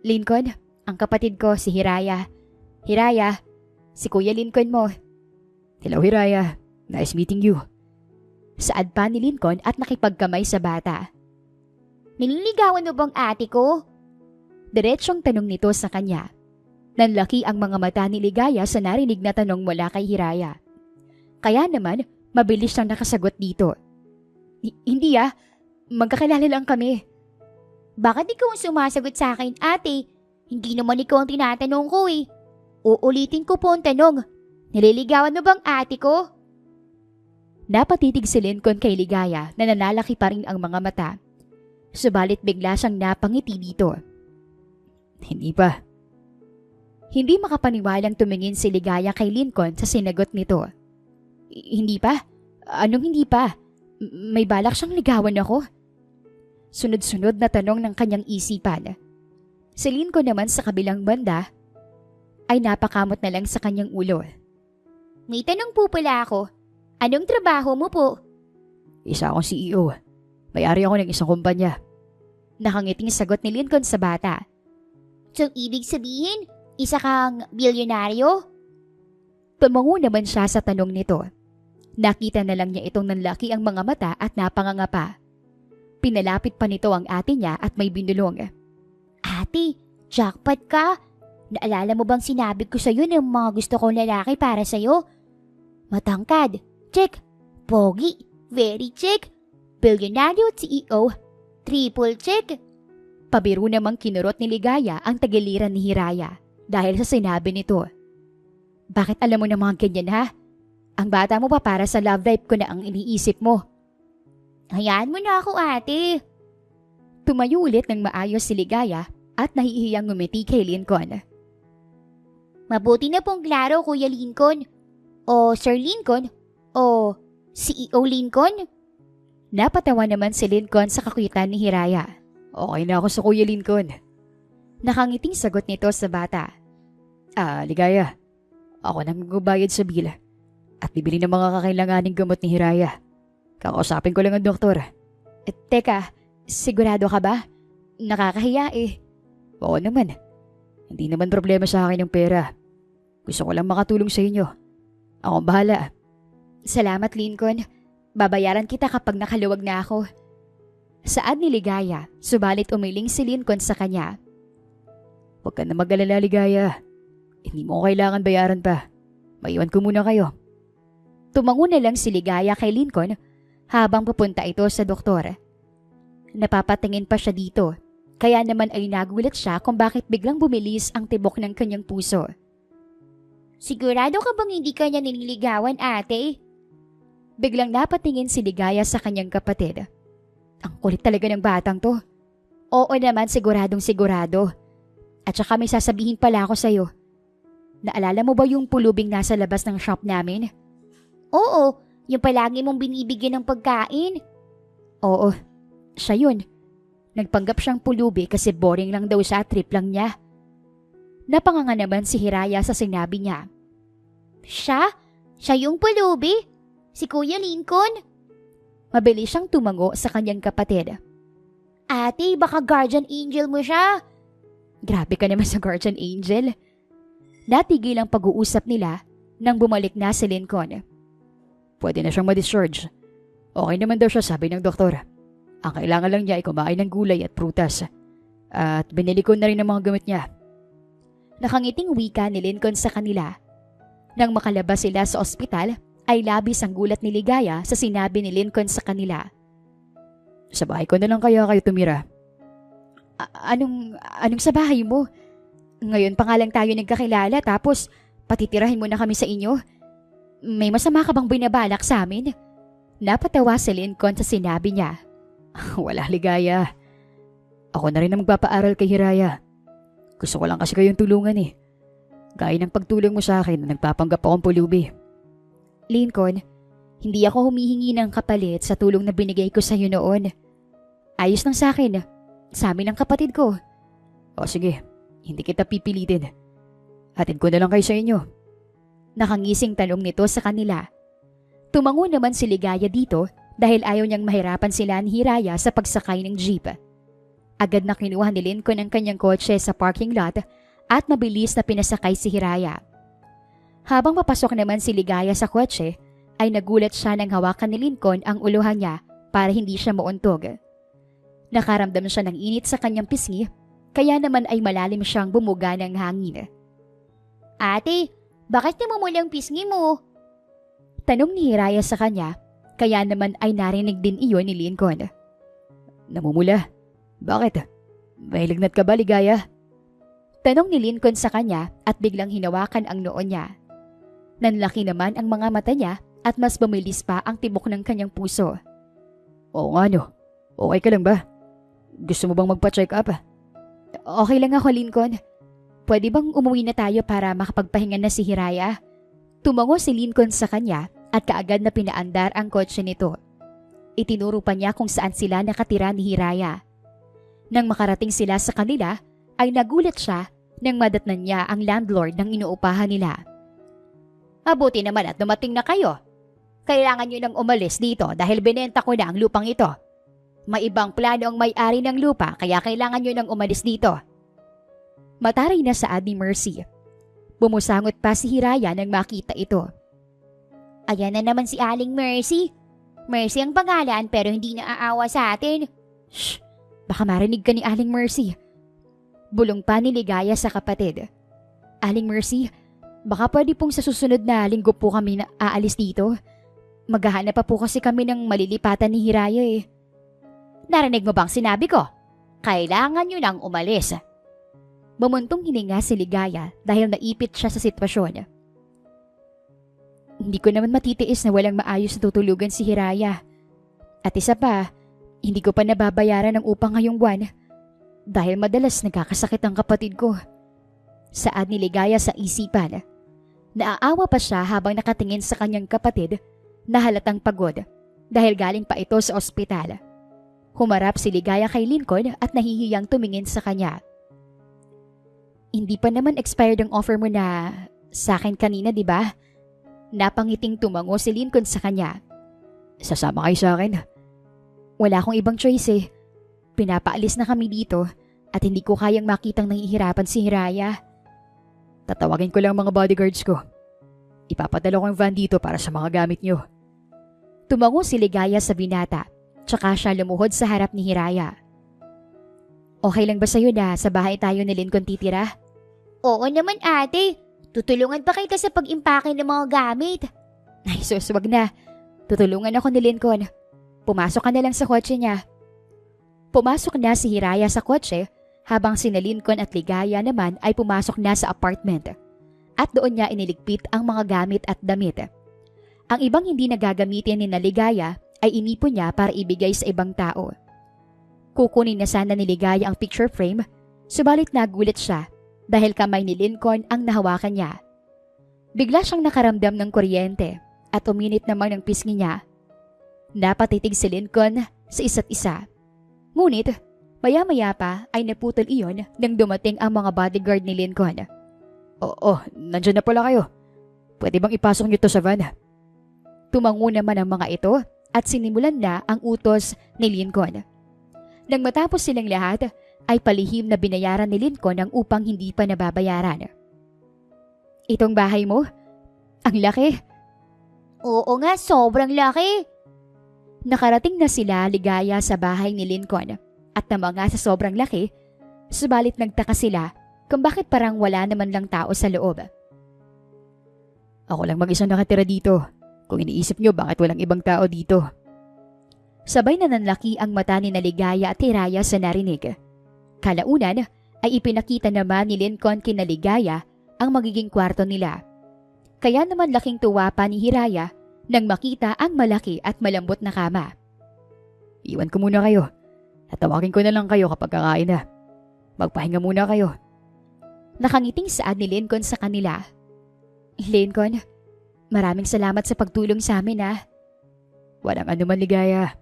Lincoln, ang kapatid ko si Hiraya. Hiraya, si Kuya Lincoln mo. Hello Hiraya, nice meeting you. Saad pa ni Lincoln at nakipagkamay sa bata. Nililigawan mo bang ate ko? Diretsyong tanong nito sa kanya. Nanlaki ang mga mata ni Ligaya sa narinig na tanong mula kay Hiraya. Kaya naman, mabilis siyang nakasagot dito. Hindi magkakilala lang kami. Bakit ikaw ang sumasagot sa akin, ate? Hindi naman ikaw ang tinatanong ko eh. Uulitin ko po ang tanong. Nililigawan mo bang ate ko? Napatitig si Lincoln kay Ligaya na nanalaki pa rin ang mga mata. Subalit bigla siyang napangiti dito. Hindi pa. Hindi makapaniwalang tumingin si Ligaya kay Lincoln sa sinagot nito. Hindi pa? Anong hindi pa? May balak siyang ligawan ako? Sunod-sunod na tanong ng kanyang isipan. Si Lincoln naman sa kabilang banda ay napakamot na lang sa kanyang ulo. May tanong po pala ako. Anong trabaho mo po? Isa akong CEO. May-ari ako ng isang kumpanya. Nakangiting sagot ni Lincoln sa bata. So ibig sabihin, isa kang bilyonaryo? Tumango naman siya sa tanong nito. Nakita na lang niya itong nanlaki ang mga mata at napangangapa. Pinalapit pa nito ang ate niya at may binulong. Ate, jackpot ka? Naalala mo bang sinabi ko sa'yo ng mga gusto kong lalaki para sa'yo? Matangkad, check. Pogi, very check. Bilyonaryo at CEO, triple check. Pabiro namang kinurot ni Ligaya ang tagiliran ni Hiraya dahil sa sinabi nito. Bakit alam mo na mga ganyan ha? Ang bata mo pa para sa love life ko na ang iniisip mo. Hayaan mo na ako ate. Tumayo ulit ng maayos si Ligaya at nahihiyang ngumiti kay Lincoln. Mabuti na pong klaro, Kuya Lincoln. O Sir Lincoln. O CEO Lincoln. Napatawa naman si Lincoln sa kakuyitan ni Hiraya. Okay na ako sa Kuya Lincoln. Nakangiting sagot nito sa bata. Ligaya. Ako nang magbabayad sa bill. At bibili ng mga kakailanganing gamot ni Hiraya. Kakausapin ko lang ang doktor. Teka, sigurado ka ba? Nakakahiya eh. Oo naman. Hindi naman problema sa akin ang pera. Gusto ko lang makatulong sa inyo. Ako ang bahala. Salamat Lincoln. Babayaran kita kapag nakaluwag na ako. Saad ni Ligaya, subalit umiling si Lincoln sa kanya. Huwag ka na mag-alala, Ligaya. Hindi mo kailangan bayaran pa. Maiwan ko muna kayo. Tumango na lang si Ligaya kay Lincoln habang pupunta ito sa doktor. Napapatingin pa siya dito, kaya naman ay nagulat siya kung bakit biglang bumilis ang tibok ng kanyang puso. Sigurado ka bang hindi ka niya nililigawan, ate? Biglang napatingin si Ligaya sa kanyang kapatid. Ang kulit talaga ng batang to. Oo naman, siguradong sigurado. At saka may sasabihin pala ako sa'yo. Naalala mo ba yung pulubing nasa labas ng shop namin? Oo, yung palagi mong binibigyan ng pagkain. Oo, siya yun. Nagpanggap siyang pulubi kasi boring lang daw siya at trip lang niya. Napanganga naman si Hiraya sa sinabi niya. Siya? Siya yung pulubi? Si Kuya Lincoln? Mabilis siyang tumango sa kanyang kapatid. Ate, baka guardian angel mo siya. Grabe ka naman sa guardian angel. Natigil ang pag-uusap nila nang bumalik na si Lincoln. Pwede na siyang ma-discharge. Okay naman daw siya, sabi ng doktor. Ang kailangan lang niya ay kumain ng gulay at prutas. At binili ko na rin ang mga gamit niya. Nakangiting wika ni Lincoln sa kanila. Nang makalabas sila sa ospital, ay labis ang gulat ni Ligaya sa sinabi ni Lincoln sa kanila. Sa bahay ko na lang kaya kayo tumira. Anong sa bahay mo? Ngayon pa nga lang tayo nagkakilala tapos patitirahin mo na kami sa inyo? May masama ka bang binabalak sa amin? Napatawa si Lincoln sa sinabi niya. Wala, Ligaya. Ako na rin ang magpapaaral kay Hiraya. Gusto ko lang kasi kayong tulungan eh. Gaya ng pagtulong mo sa akin na nagpapanggap akong pulubi. Lincoln, hindi ako humihingi ng kapalit sa tulong na binigay ko sa iyo noon. Ayos lang sa akin. Sa amin ng kapatid ko. O sige, hindi kita pipilitin. Hatid ko na lang kayo sa inyo. Nakangising tanong nito sa kanila. Tumango naman si Ligaya dito dahil ayaw niyang mahirapan sila ni Hiraya sa pagsakay ng jeep. Agad na kinuha ni Lincoln ang kanyang kotse sa parking lot at mabilis na pinasakay si Hiraya. Habang papasok naman si Ligaya sa kotse, ay nagulat siya nang hawakan ni Lincoln ang uluhan niya para hindi siya mauntog. Nakaramdam siya ng init sa kanyang pisngi, kaya naman ay malalim siyang bumuga ng hangin. Ate, bakit namumula ang pisngi mo? Tanong ni Hiraya sa kanya, kaya naman ay narinig din iyon ni Lincoln. Namumula? Bakit? May lagnat ka ba, Ligaya? Tanong ni Lincoln sa kanya at biglang hinawakan ang noo niya. Nanlaki naman ang mga mata niya at mas bumilis pa ang tibok ng kanyang puso. Oo nga no. Okay ka lang ba? Gusto mo bang magpa-check up? Okay lang ako, Lincoln. Pwede bang umuwi na tayo para makapagpahinga na si Hiraya? Tumango si Lincoln sa kanya at kaagad na pinaandar ang kotse nito. Itinuro pa niya kung saan sila nakatira ni Hiraya. Nang makarating sila sa kanila, ay nagulat siya nang madatnan niya ang landlord ng inuupahan nila. Mabuti naman at dumating na kayo. Kailangan nyo nang umalis dito dahil binenta ko na ang lupang ito. May ibang plano ang may-ari ng lupa kaya kailangan nyo nang umalis dito. Mataray na saad ni Mercy. Bumusangot pa si Hiraya nang makita ito. Ayan na naman si Aling Mercy. Mercy ang pangalan pero hindi naaawa sa atin. Shh! Baka marinig ka ni Aling Mercy. Bulong pa ni Ligaya sa kapatid. Aling Mercy, baka pwede pong sa susunod na linggo po kami na aalis dito. Maghahanap pa po kasi kami ng malilipatan ni Hiraya eh. Narinig mo bang sinabi ko? Kailangan nyo nang umalis. Bumuntong hininga si Ligaya dahil naipit siya sa sitwasyon. Hindi ko naman matitiis na walang maayos na tutulugan si Hiraya. At isa pa, hindi ko pa nababayaran ng upang ngayong buwan dahil madalas nagkakasakit ang kapatid ko. Saad ni Ligaya sa isipan. Naaawa pa siya habang nakatingin sa kanyang kapatid na halatang pagod dahil galing pa ito sa ospital. Humarap si Ligaya kay Lincoln at nahihiyang tumingin sa kanya. Hindi pa naman expired ang offer mo na sa akin kanina, di ba? Napangiting tumango si Lincoln sa kanya. Sasama kayo sa akin? Wala akong ibang choice eh. Pinapaalis na kami dito at hindi ko kayang makitang nahihirapan si Hiraya. Tatawagin ko lang mga bodyguards ko. Ipapadala ko ang van dito para sa mga gamit nyo. Tumango si Ligaya sa binata, tsaka siya lumuhod sa harap ni Hiraya. Okay lang ba sa'yo na sa bahay tayo ni Lincoln titira? Oo naman ate. Tutulungan pa kita sa pag-impake ng mga gamit. Ay sus, wag na. Tutulungan ako ni Lincoln. Pumasok ka na lang sa kotse niya. Pumasok na si Hiraya sa kotse habang sina Lincoln at Ligaya naman ay pumasok na sa apartment. At doon niya iniligpit ang mga gamit at damit. Ang ibang hindi nagagamitin ni Ligaya ay inipon niya para ibigay sa ibang tao. Kukunin na sana ni Ligaya ang picture frame, subalit nagulat siya dahil kamay ni Lincoln ang nahawakan niya. Bigla siyang nakaramdam ng kuryente at uminit naman ang pisngi niya. Napatitig si Lincoln sa isa't isa. Ngunit, maya-maya pa ay naputol iyon nang dumating ang mga bodyguard ni Lincoln. Oo, nandyan na pala kayo. Pwede bang ipasok niyo to sa van? Tumango naman ang mga ito at sinimulan na ang utos ni Lincoln. Nang matapos silang lahat, ay palihim na binayaran ni Lincoln ang upang hindi pa nababayaran. Itong bahay mo? Ang laki. Oo nga, sobrang laki. Nakarating na sila ligaya sa bahay ni Lincoln at namanga sa sobrang laki, subalit nagtaka sila kung bakit parang wala naman lang tao sa loob. Ako lang mag-isa nakatira dito. Kung iniisip niyo bakit walang ibang tao dito. Sabay na nanlaki ang mata ni Ligaya at Hiraya sa narinig. Kalaunan ay ipinakita naman ni Lincoln kina Ligaya ang magiging kwarto nila. Kaya naman laking tuwa pa ni Hiraya nang makita ang malaki at malambot na kama. Iwan ko muna kayo. Tatawagin ko na lang kayo kapag kakain na. Magpahinga muna kayo. Nakangiting saad ni Lincoln sa kanila. Lincoln, maraming salamat sa pagtulong sa amin Walang anuman, Ligaya.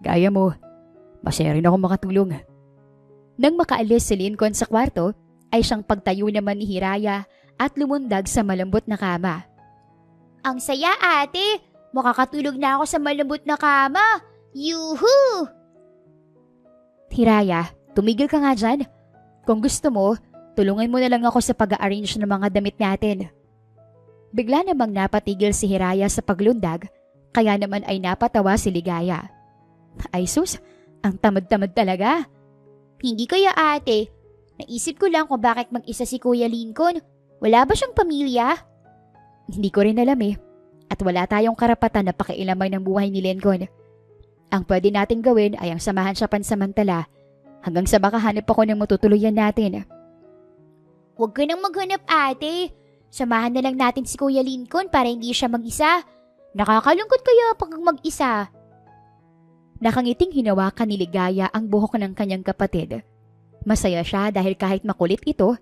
Gaya mo, masaya rin ako makatulong. Nang makaalis si Lincoln sa kwarto, ay siyang pagtayo naman ni Hiraya at lumundag sa malambot na kama. Ang saya, ate. Makakatulog na ako sa malambot na kama. Yuhu! Hiraya, tumigil ka nga dyan. Kung gusto mo, tulungan mo na lang ako sa pag-arrange ng mga damit natin. Bigla namang napatigil si Hiraya sa paglundag, kaya naman ay napatawa si Ligaya. Ay sus, ang tamad-tamad talaga. Hindi kaya, ate. Naisip ko lang kung bakit mag-isa si Kuya Lincoln. Wala ba siyang pamilya? Hindi ko rin alam At wala tayong karapatan na pakialamay ng buhay ni Lincoln. Ang pwede nating gawin ay ang samahan siya pansamantala hanggang sa makahanap ako ng matutuluyan natin. Huwag ka nang maghanap, ate. Samahan na lang natin si Kuya Lincoln para hindi siya mag-isa. Nakakalungkot kaya pag mag-isa. Nakangiting hinawakan ni Ligaya ang buhok ng kanyang kapatid. Masaya siya dahil kahit makulit ito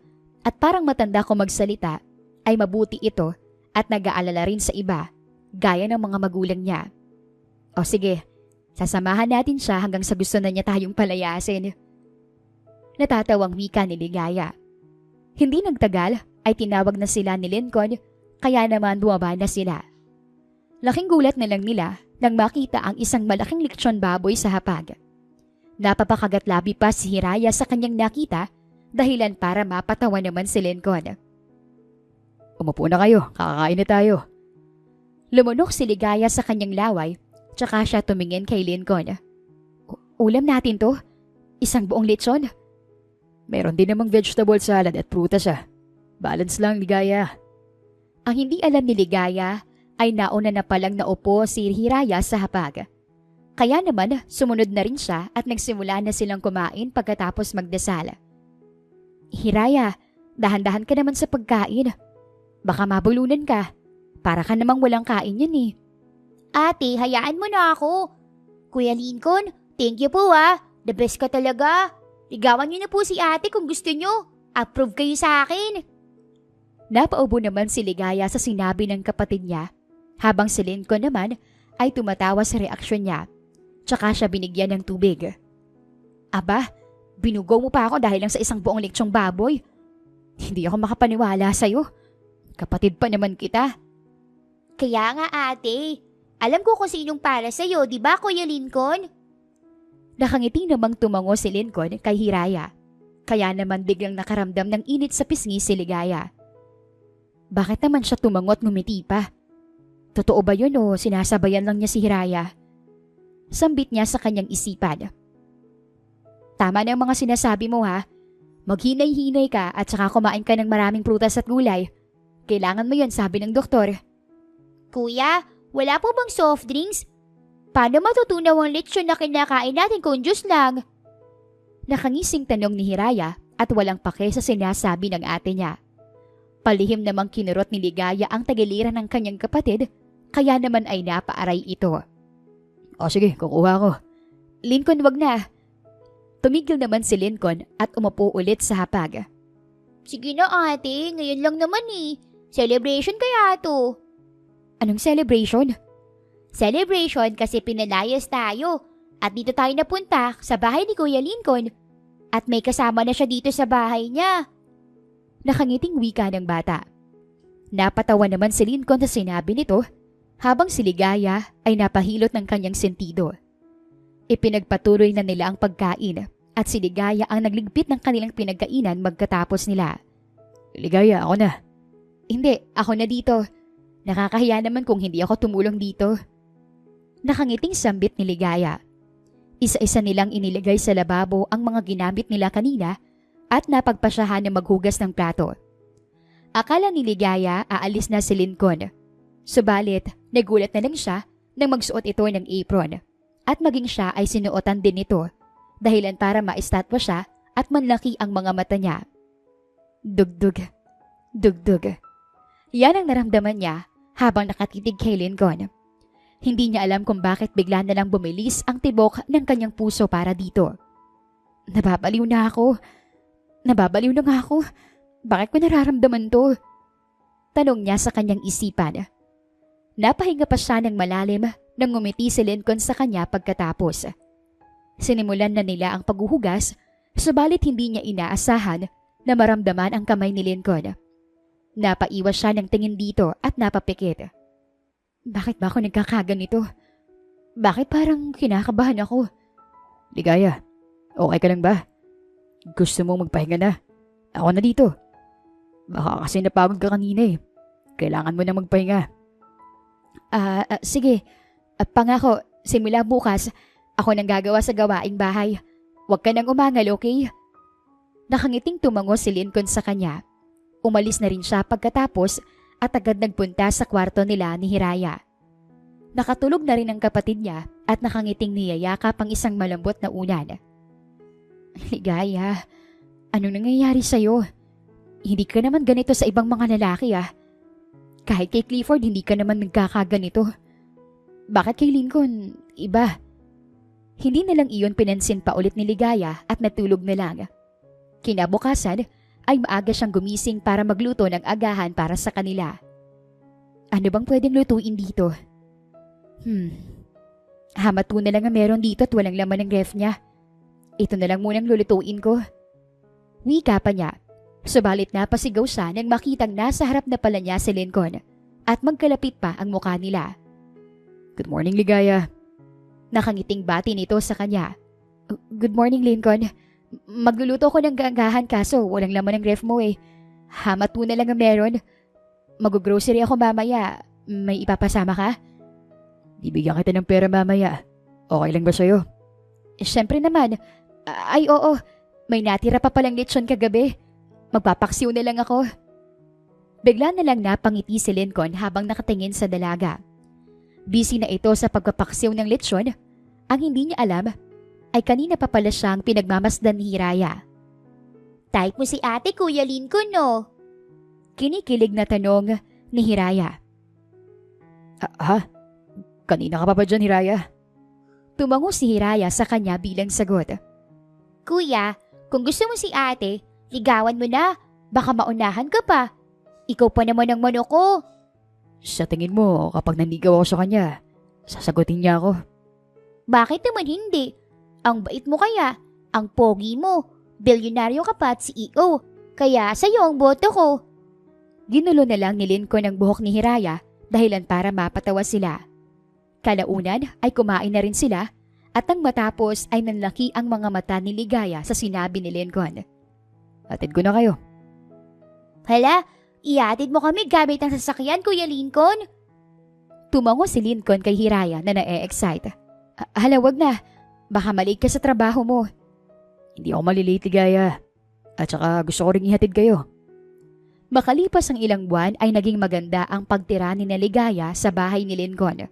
at parang matanda kung magsalita, ay mabuti ito at nag-aalala rin sa iba, gaya ng mga magulang niya. O sige, sasamahan natin siya hanggang sa gusto na niya tayong palayasin. Natatawang wika ni Ligaya. Hindi nagtagal ay tinawag na sila ni Lincoln, kaya naman bumaba na sila. Laking gulat na lang nila nang makita ang isang malaking lechon baboy sa hapag. Napapakagat-labi pa si Hiraya sa kanyang nakita, dahilan para mapatawa naman si Lincoln. Umupo na kayo, kakakain na tayo. Lumunok si Ligaya sa kanyang laway, tsaka siya tumingin kay Lincoln. Ulam natin to? Isang buong lechon? Meron din namang vegetable salad at prutas Balance lang, Ligaya. Ang hindi alam ni Ligaya ay nauna na palang naupo si Hiraya sa hapag. Kaya naman sumunod na rin siya at nagsimula na silang kumain pagkatapos magdasal. Hiraya, dahan-dahan ka naman sa pagkain. Baka mabulunan ka. Para ka namang walang kain yan Ate, hayaan mo na ako. Kuya Lincoln, thank you po The best ka talaga. Ligawan niyo na po si ate kung gusto niyo. Approve kayo sa akin. Napaubo naman si Ligaya sa sinabi ng kapatid niya, habang si Lincoln naman ay tumatawa sa reaksyon niya. Tsaka siya binigyan ng tubig. Aba, binugaw mo pa ako dahil lang sa isang buong leksyong baboy. Hindi ako makapaniwala sa'yo. Kapatid pa naman kita. Kaya nga, ate. Alam ko kung sinong para sa'yo, di ba, Kuya Lincoln? Nakangiti namang tumango si Lincoln kay Hiraya. Kaya naman biglang nakaramdam ng init sa pisngi si Ligaya. Bakit naman siya tumangot ngumiti pa? Totoo ba yun o sinasabayan lang niya si Hiraya? Sambit niya sa kanyang isipan. Tama na ang mga sinasabi mo Maghinay-hinay ka at saka kumain ka ng maraming prutas at gulay. Kailangan mo yun, sabi ng doktor. Kuya, wala po bang soft drinks? Paano matutunaw ang lechon na kinakain natin kung juice lang? Nakangising tanong ni Hiraya at walang pake sa sinasabi ng ate niya. Palihim namang kinurot ni Ligaya ang tagiliran ng kanyang kapatid, kaya naman ay napaaray ito. O sige, kukuha ko. Lincoln, wag na. Tumigil naman si Lincoln at umupo ulit sa hapag. Sige na ate, ngayon lang naman Celebration kaya to. Anong celebration? Celebration kasi pinalayas tayo. At dito tayo napunta sa bahay ni Kuya Lincoln. At may kasama na siya dito sa bahay niya. Nakangiting wika ng bata. Napatawa naman si Lincoln sa sinabi nito habang si Ligaya ay napahilot ng kanyang sentido. Ipinagpatuloy na nila ang pagkain at si Ligaya ang nagligpit ng kanilang pinagkainan magkatapos nila. Ligaya, ako na. Hindi, ako na dito. Nakakahiya naman kung hindi ako tumulong dito. Nakangiting sambit ni Ligaya. Isa-isa nilang iniligay sa lababo ang mga ginamit nila kanina at napagpasyahan na maghugas ng plato. Akala ni Ligaya aalis na si Lincoln. Subalit, nagulat na lang siya nang magsuot ito ng apron at maging siya ay sinuotan din nito dahilan para maistatwa siya at manlaki ang mga mata niya. Dugdug, dugdug. Yan ang naramdaman niya habang nakatitig kay Lincoln. Hindi niya alam kung bakit bigla na lang bumilis ang tibok ng kanyang puso para dito. Nababaliw na ako. Nababaliw na nga ako. Bakit ko nararamdaman to? Tanong niya sa kanyang isipan. Napahinga pa siya ng malalim nang ngumiti si Lincoln sa kanya pagkatapos. Sinimulan na nila ang paghuhugas, subalit hindi niya inaasahan na maramdaman ang kamay ni Lincoln. Napaiwas siya ng tingin dito at napapikit. Bakit ba ako nagkakaganito? Bakit parang kinakabahan ako? Ligaya, okay ka lang ba? Gusto mong magpahinga na? Ako na dito. Baka kasi napagod ka kanina eh. Kailangan mo na magpahinga. Sige. Pangako, simula bukas, ako nang gagawa sa gawaing bahay. Huwag ka nang umangal, okay? Nakangiting tumango si Lincoln sa kanya. Umalis na rin siya pagkatapos at agad nagpunta sa kwarto nila ni Hiraya. Nakatulog na rin ang kapatid niya at nakangiting niyayakap ang isang malambot na unan. Ligaya, anong nangyayari sa'yo? Hindi ka naman ganito sa ibang mga lalaki ah. Kahit kay Clifford hindi ka naman nagkakaganito. Bakit kay Lincoln, iba? Hindi na lang iyon pinansin pa ulit ni Ligaya at natulog na lang. Kinabukasan ay maaga siyang gumising para magluto ng agahan para sa kanila. Ano bang pwedeng lutuin dito? Hamato na lang ang meron dito at walang laman ng ref niya. Ito na lang munang lulutuin ko. Wika pa niya. Subalit napasigaw siya nang makitang nasa harap na pala niya si Lincoln at magkalapit pa ang mukha nila. Good morning, Ligaya. Nakangiting bati nito sa kanya. Good morning, Lincoln. Magluluto ko ng gaanggahan kaso walang laman ng ref mo eh. Hamato na lang ang meron. Mag-grocery ako mamaya. May ipapasama ka? Bibigyan kita ng pera mamaya. Okay lang ba sa'yo? Siyempre naman. Ay oo. May natira pa palang lechon kagabi. Magpapaksiw na lang ako. Bigla na lang napangiti si Lincoln habang nakatingin sa dalaga. Busy na ito sa pagpapaksiw ng lechon. Ang hindi niya alam ay kanina pa pala siyang pinagmamasdan ni Hiraya. Type mo si ate, Kuya Lincoln, no? Kinikilig na tanong ni Hiraya. Ha? Kanina ka pa ba dyan, Hiraya? Tumango si Hiraya sa kanya bilang sagot. Kuya, kung gusto mo si ate, ligawan mo na. Baka maunahan ka pa. Ikaw pa naman ang manok ko. Sa tingin mo, kapag nanligaw ako sa kanya, sasagutin niya ako. Bakit naman hindi? Ang bait mo kaya, ang pogi mo, bilyonaryo ka pa at CEO, kaya sa'yo ang boto ko. Ginulo na lang ni Lincoln ang buhok ni Hiraya dahilan para mapatawa sila. Kalaunan ay kumain na rin sila at nang matapos ay nanlaki ang mga mata ni Ligaya sa sinabi ni Lincoln. Atid ko na kayo. Hala, iatid mo kami gamit ang sasakyan, Kuya Lincoln? Tumango si Lincoln kay Hiraya na na-e-excite. Hala, wag na. Baka malate ka sa trabaho mo. Hindi ako malilate, Ligaya. At saka gusto ko ring ihatid kayo. Makalipas ang ilang buwan ay naging maganda ang pagtira ni Ligaya sa bahay ni Lincoln.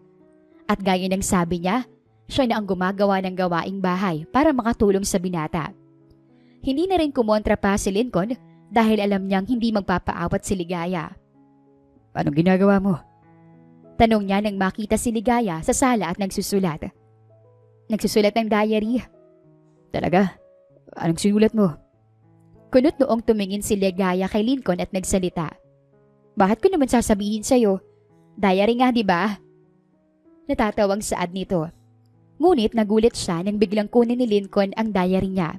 At gaya ng sabi niya, siya na ang gumagawa ng gawaing bahay para makatulong sa binata. Hindi na rin kumontra pa si Lincoln dahil alam niyang hindi magpapaawat si Ligaya. Anong ginagawa mo? Tanong niya nang makita si Ligaya sa sala at nagsusulat. Nagsusulat ng diary. Talaga? Anong sinulat mo? Kunot noong tumingin si Ligaya kay Lincoln at nagsalita. Bakit ko naman sasabihin sa'yo? Diary nga, di ba? Natatawang saad nito. Ngunit nagulit siya nang biglang kunin ni Lincoln ang diary niya.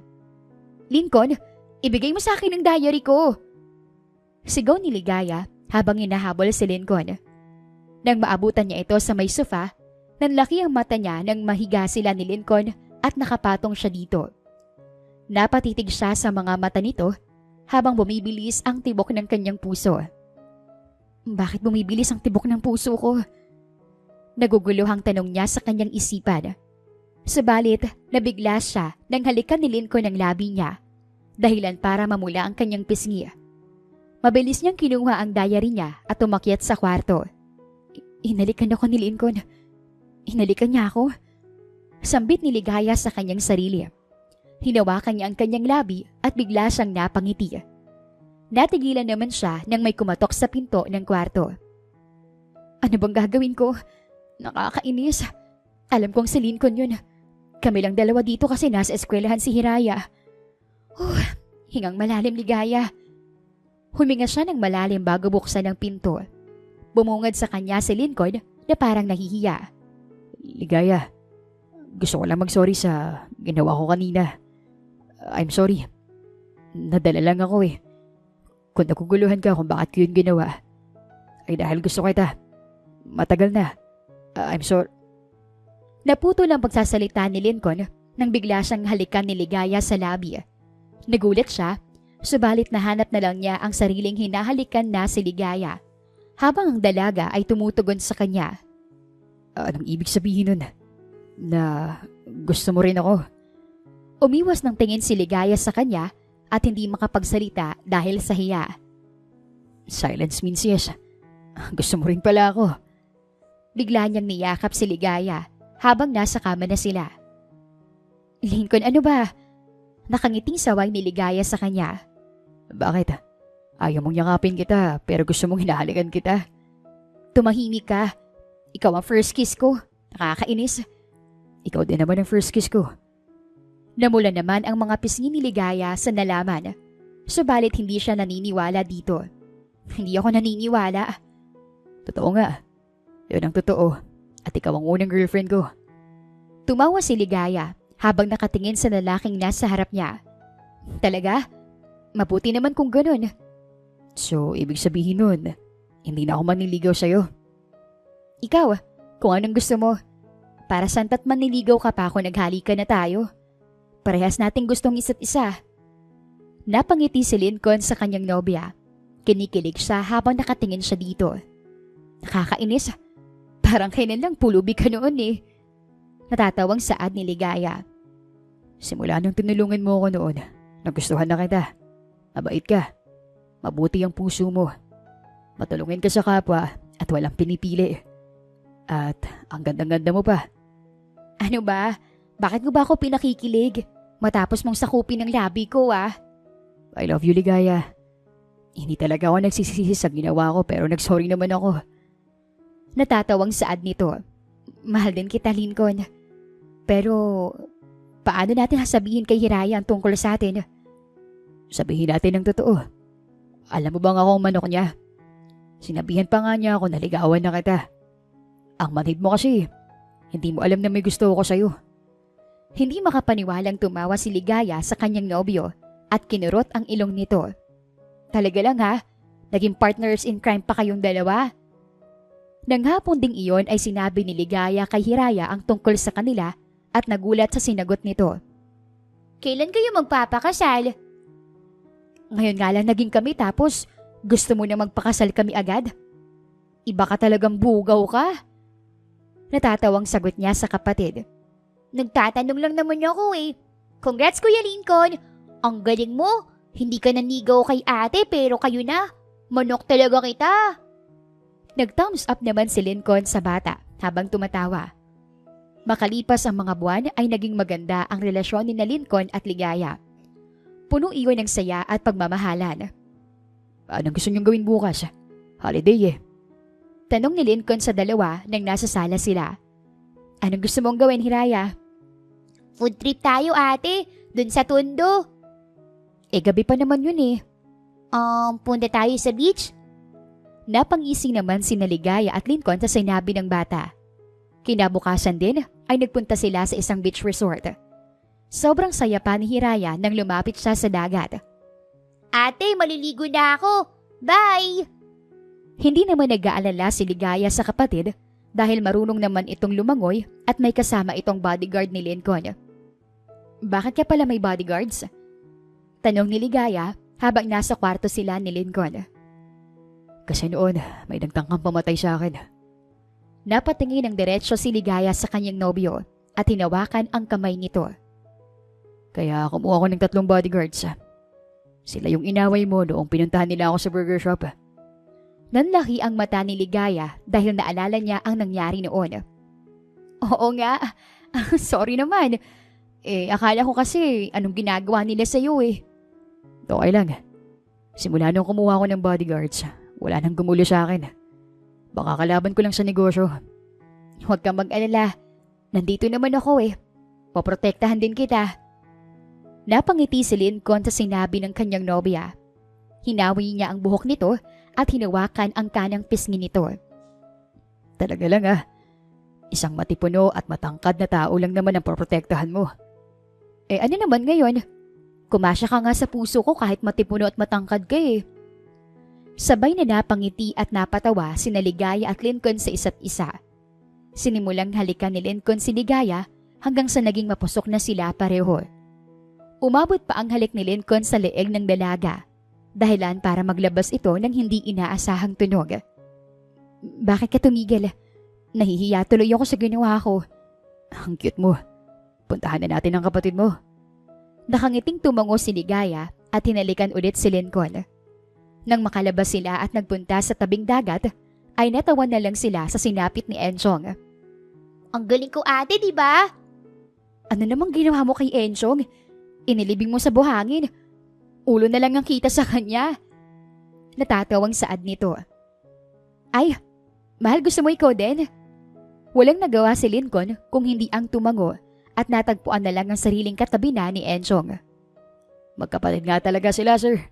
Lincoln, ibigay mo sa akin ang diary ko. Sigaw ni Ligaya habang hinahabol si Lincoln. Nang maabutan niya ito sa may sofa, nanlaki ang mata niya nang mahiga sila ni Lincoln at nakapatong siya dito. Napatitig siya sa mga mata nito habang bumibilis ang tibok ng kanyang puso. Bakit bumibilis ang tibok ng puso ko? Naguguluhang tanong niya sa kanyang isipan. Subalit, nabigla siya nang halikan ni Lincoln ang labi niya, dahilan para mamula ang kanyang pisngi. Mabilis niyang kinuha ang diary niya at umakyat sa kwarto. Hinalikan ako ni Lincoln. Hinalikan niya ako. Sambit ni Ligaya sa kanyang sarili. Hinawakan niya ang kanyang labi at bigla siyang napangiti. Natigilan naman siya nang may kumatok sa pinto ng kwarto. Ano bang gagawin ko? Nakakainis. Alam kong si Lincoln yun. Kami lang dalawa dito kasi nasa eskwelahan si Hiraya. Hingang malalim, Ligaya. Huminga siya ng malalim bago buksan ang pinto. Bumungad sa kanya si Lincoln na parang nahihiya. Ligaya, gusto ko lang mag-sorry sa ginawa ko kanina. I'm sorry. Nadala lang ako eh. Kung naguguluhan ka kung bakit ko yun ginawa, ay dahil gusto kita. Matagal na. I'm sorry. Naputo lang pagsasalita ni Lincoln nang bigla siyang halikan ni Ligaya sa labi. Nagulat siya, subalit nahanap na lang niya ang sariling hinahalikan na si Ligaya, habang ang dalaga ay tumutugon sa kanya. Anong ibig sabihin nun? Na gusto mo rin ako? Umiwas ng tingin si Ligaya sa kanya at hindi makapagsalita dahil sa hiya. Silence means yes. Gusto mo rin pala ako. Bigla niyang niyakap si Ligaya habang nasa kama na sila. Lincoln, ano ba? Nakangiting saway ni Ligaya sa kanya. Bakit? Ayaw mong yakapin kita pero gusto mong hinahalikan kita. Tumahimik ka. Ikaw ang first kiss ko. Nakakainis. Ikaw din naman ang first kiss ko. Namula naman ang mga pisngi ni Ligaya sa nalaman. Subalit hindi siya naniniwala dito. Hindi ako naniniwala. Totoo nga. Yun ang totoo. At ikaw ang unang girlfriend ko. Tumawa si Ligaya habang nakatingin sa lalaking nasa harap niya. Talaga? Mabuti naman kung ganun. So, ibig sabihin nun, hindi na ako manliligaw sa'yo. Ikaw, kung anong gusto mo. Para santa't manliligaw ka pa ako naghalikan na tayo. Parehas nating gustong isa't isa. Napangiti si Lincoln sa kanyang nobya. Kinikilig siya habang nakatingin siya dito. Nakakainis. Parang kailan lang pulubi ka noon eh. Natatawang saad ni Ligaya. Simula nung tinulungan mo ako noon, nagustuhan na kita. Mabait ka. Mabuti ang puso mo. Matulungin ka sa kapwa at walang pinipili. At ang ganda-ganda mo pa. Ano ba? Bakit mo ba ako pinakikilig? Matapos mong sakupin ng labi ko ah. I love you, Ligaya. Hindi talaga ako nagsisisi sa ginawa ko pero nagsorry naman ako. Natatawang saad nito. Mahal din kita, Lincoln. Pero paano natin sasabihin kay Hiraya ang tungkol sa atin? Sabihin natin ang totoo. Alam mo bang ako ang manok niya? Sinabihan pa nga niya ako na ligawan na kita. Ang manhid mo kasi, hindi mo alam na may gusto ako sa'yo. Hindi makapaniwalang tumawa si Ligaya sa kanyang nobyo at kinurot ang ilong nito. Talaga lang ha? Naging partners in crime pa kayong dalawa? Nang hapon ding iyon ay sinabi ni Ligaya kay Hiraya ang tungkol sa kanila at nagulat sa sinagot nito. Kailan kayo magpapakasal? Ngayon nga lang naging kami tapos gusto mo na magpakasal kami agad? Iba ka talagang bugaw ka. Natatawang sagot niya sa kapatid. Nagtatanong lang naman ako eh. Congrats, Kuya Lincoln. Ang galing mo. Hindi ka nanigaw kay ate pero kayo na. Manok talaga kita. Nag-thumbs up naman si Lincoln sa bata habang tumatawa. Makalipas ang mga buwan ay naging maganda ang relasyon ni Lincoln at Ligaya. Puno iyon ng saya at pagmamahalan. Anong gusto niyong gawin bukas? Holiday eh. Tanong ni Lincoln sa dalawa nang nasa sala sila. Anong gusto mong gawin, Hiraya? Food trip tayo ate. Dun sa Tondo. Gabi pa naman yun eh. Punta tayo sa beach? Napangising naman si Ligaya at Lincoln sa sinabi ng bata. Kinabukasan din ay nagpunta sila sa isang beach resort. Sobrang saya pa ni Hiraya nang lumapit siya sa dagat. Ate, maliligo na ako. Bye! Hindi naman nag-aalala si Ligaya sa kapatid dahil marunong naman itong lumangoy at may kasama itong bodyguard ni Lincoln. Bakit ka pala may bodyguards? Tanong ni Ligaya habang nasa kwarto sila ni Lincoln. Kasi noon, may nagtangkang pamatay sa akin. Napatingin ng diretsyo si Ligaya sa kanyang nobyo at hinawakan ang kamay nito. Kaya kumuha ko ng 3 bodyguards. Sila yung inaway mo noong pinuntahan nila ako sa burger shop. Nanlaki ang mata ni Ligaya dahil naalala niya ang nangyari noon. Oo nga, sorry naman. Akala ko kasi anong ginagawa nila sa'yo eh. Okay lang. Simula nung kumuha ko ng bodyguards, wala nang gumulo sa akin. Baka kalaban ko lang sa negosyo. Huwag kang mag-alala. Nandito naman ako eh. Poprotektahan din kita. Napangiti si Lincoln sa sinabi ng kanyang nobya. Hinawi niya ang buhok nito at hinawakan ang kanang pisngi nito. Talaga lang Isang matipuno at matangkad na tao lang naman ang poprotektahan mo. Ano naman ngayon? Kumasya ka nga sa puso ko kahit matipuno at matangkad ka eh. Sabay na napangiti at napatawa sina Ligaya at Lincoln sa isa't isa. Sinimulang halikan ni Lincoln si Ligaya hanggang sa naging mapusok na sila pareho. Umabot pa ang halik ni Lincoln sa leeg ng dalaga, dahilan para maglabas ito ng hindi inaasahang tunog. Bakit ka tumigil? Nahihiya tuloy ako sa ginawa ko. Ang cute mo. Puntahan na natin ang kapatid mo. Nakangiting tumango si Ligaya at hinalikan ulit si Lincoln. Nang makalabas sila at nagpunta sa tabing dagat, ay natawan na lang sila sa sinapit ni Enchong. Ang galing ko ate, di ba? Ano namang ginawa mo kay Enchong? Inilibing mo sa buhangin. Ulo na lang ang kita sa kanya. Natatawang saad nito. Ay, mahal, gusto mo ikaw din? Walang nagawa si Lincoln kung hindi ang tumango at natagpuan na lang ang sariling katabi na ni Enchong. Magkapatid nga talaga sila, sir.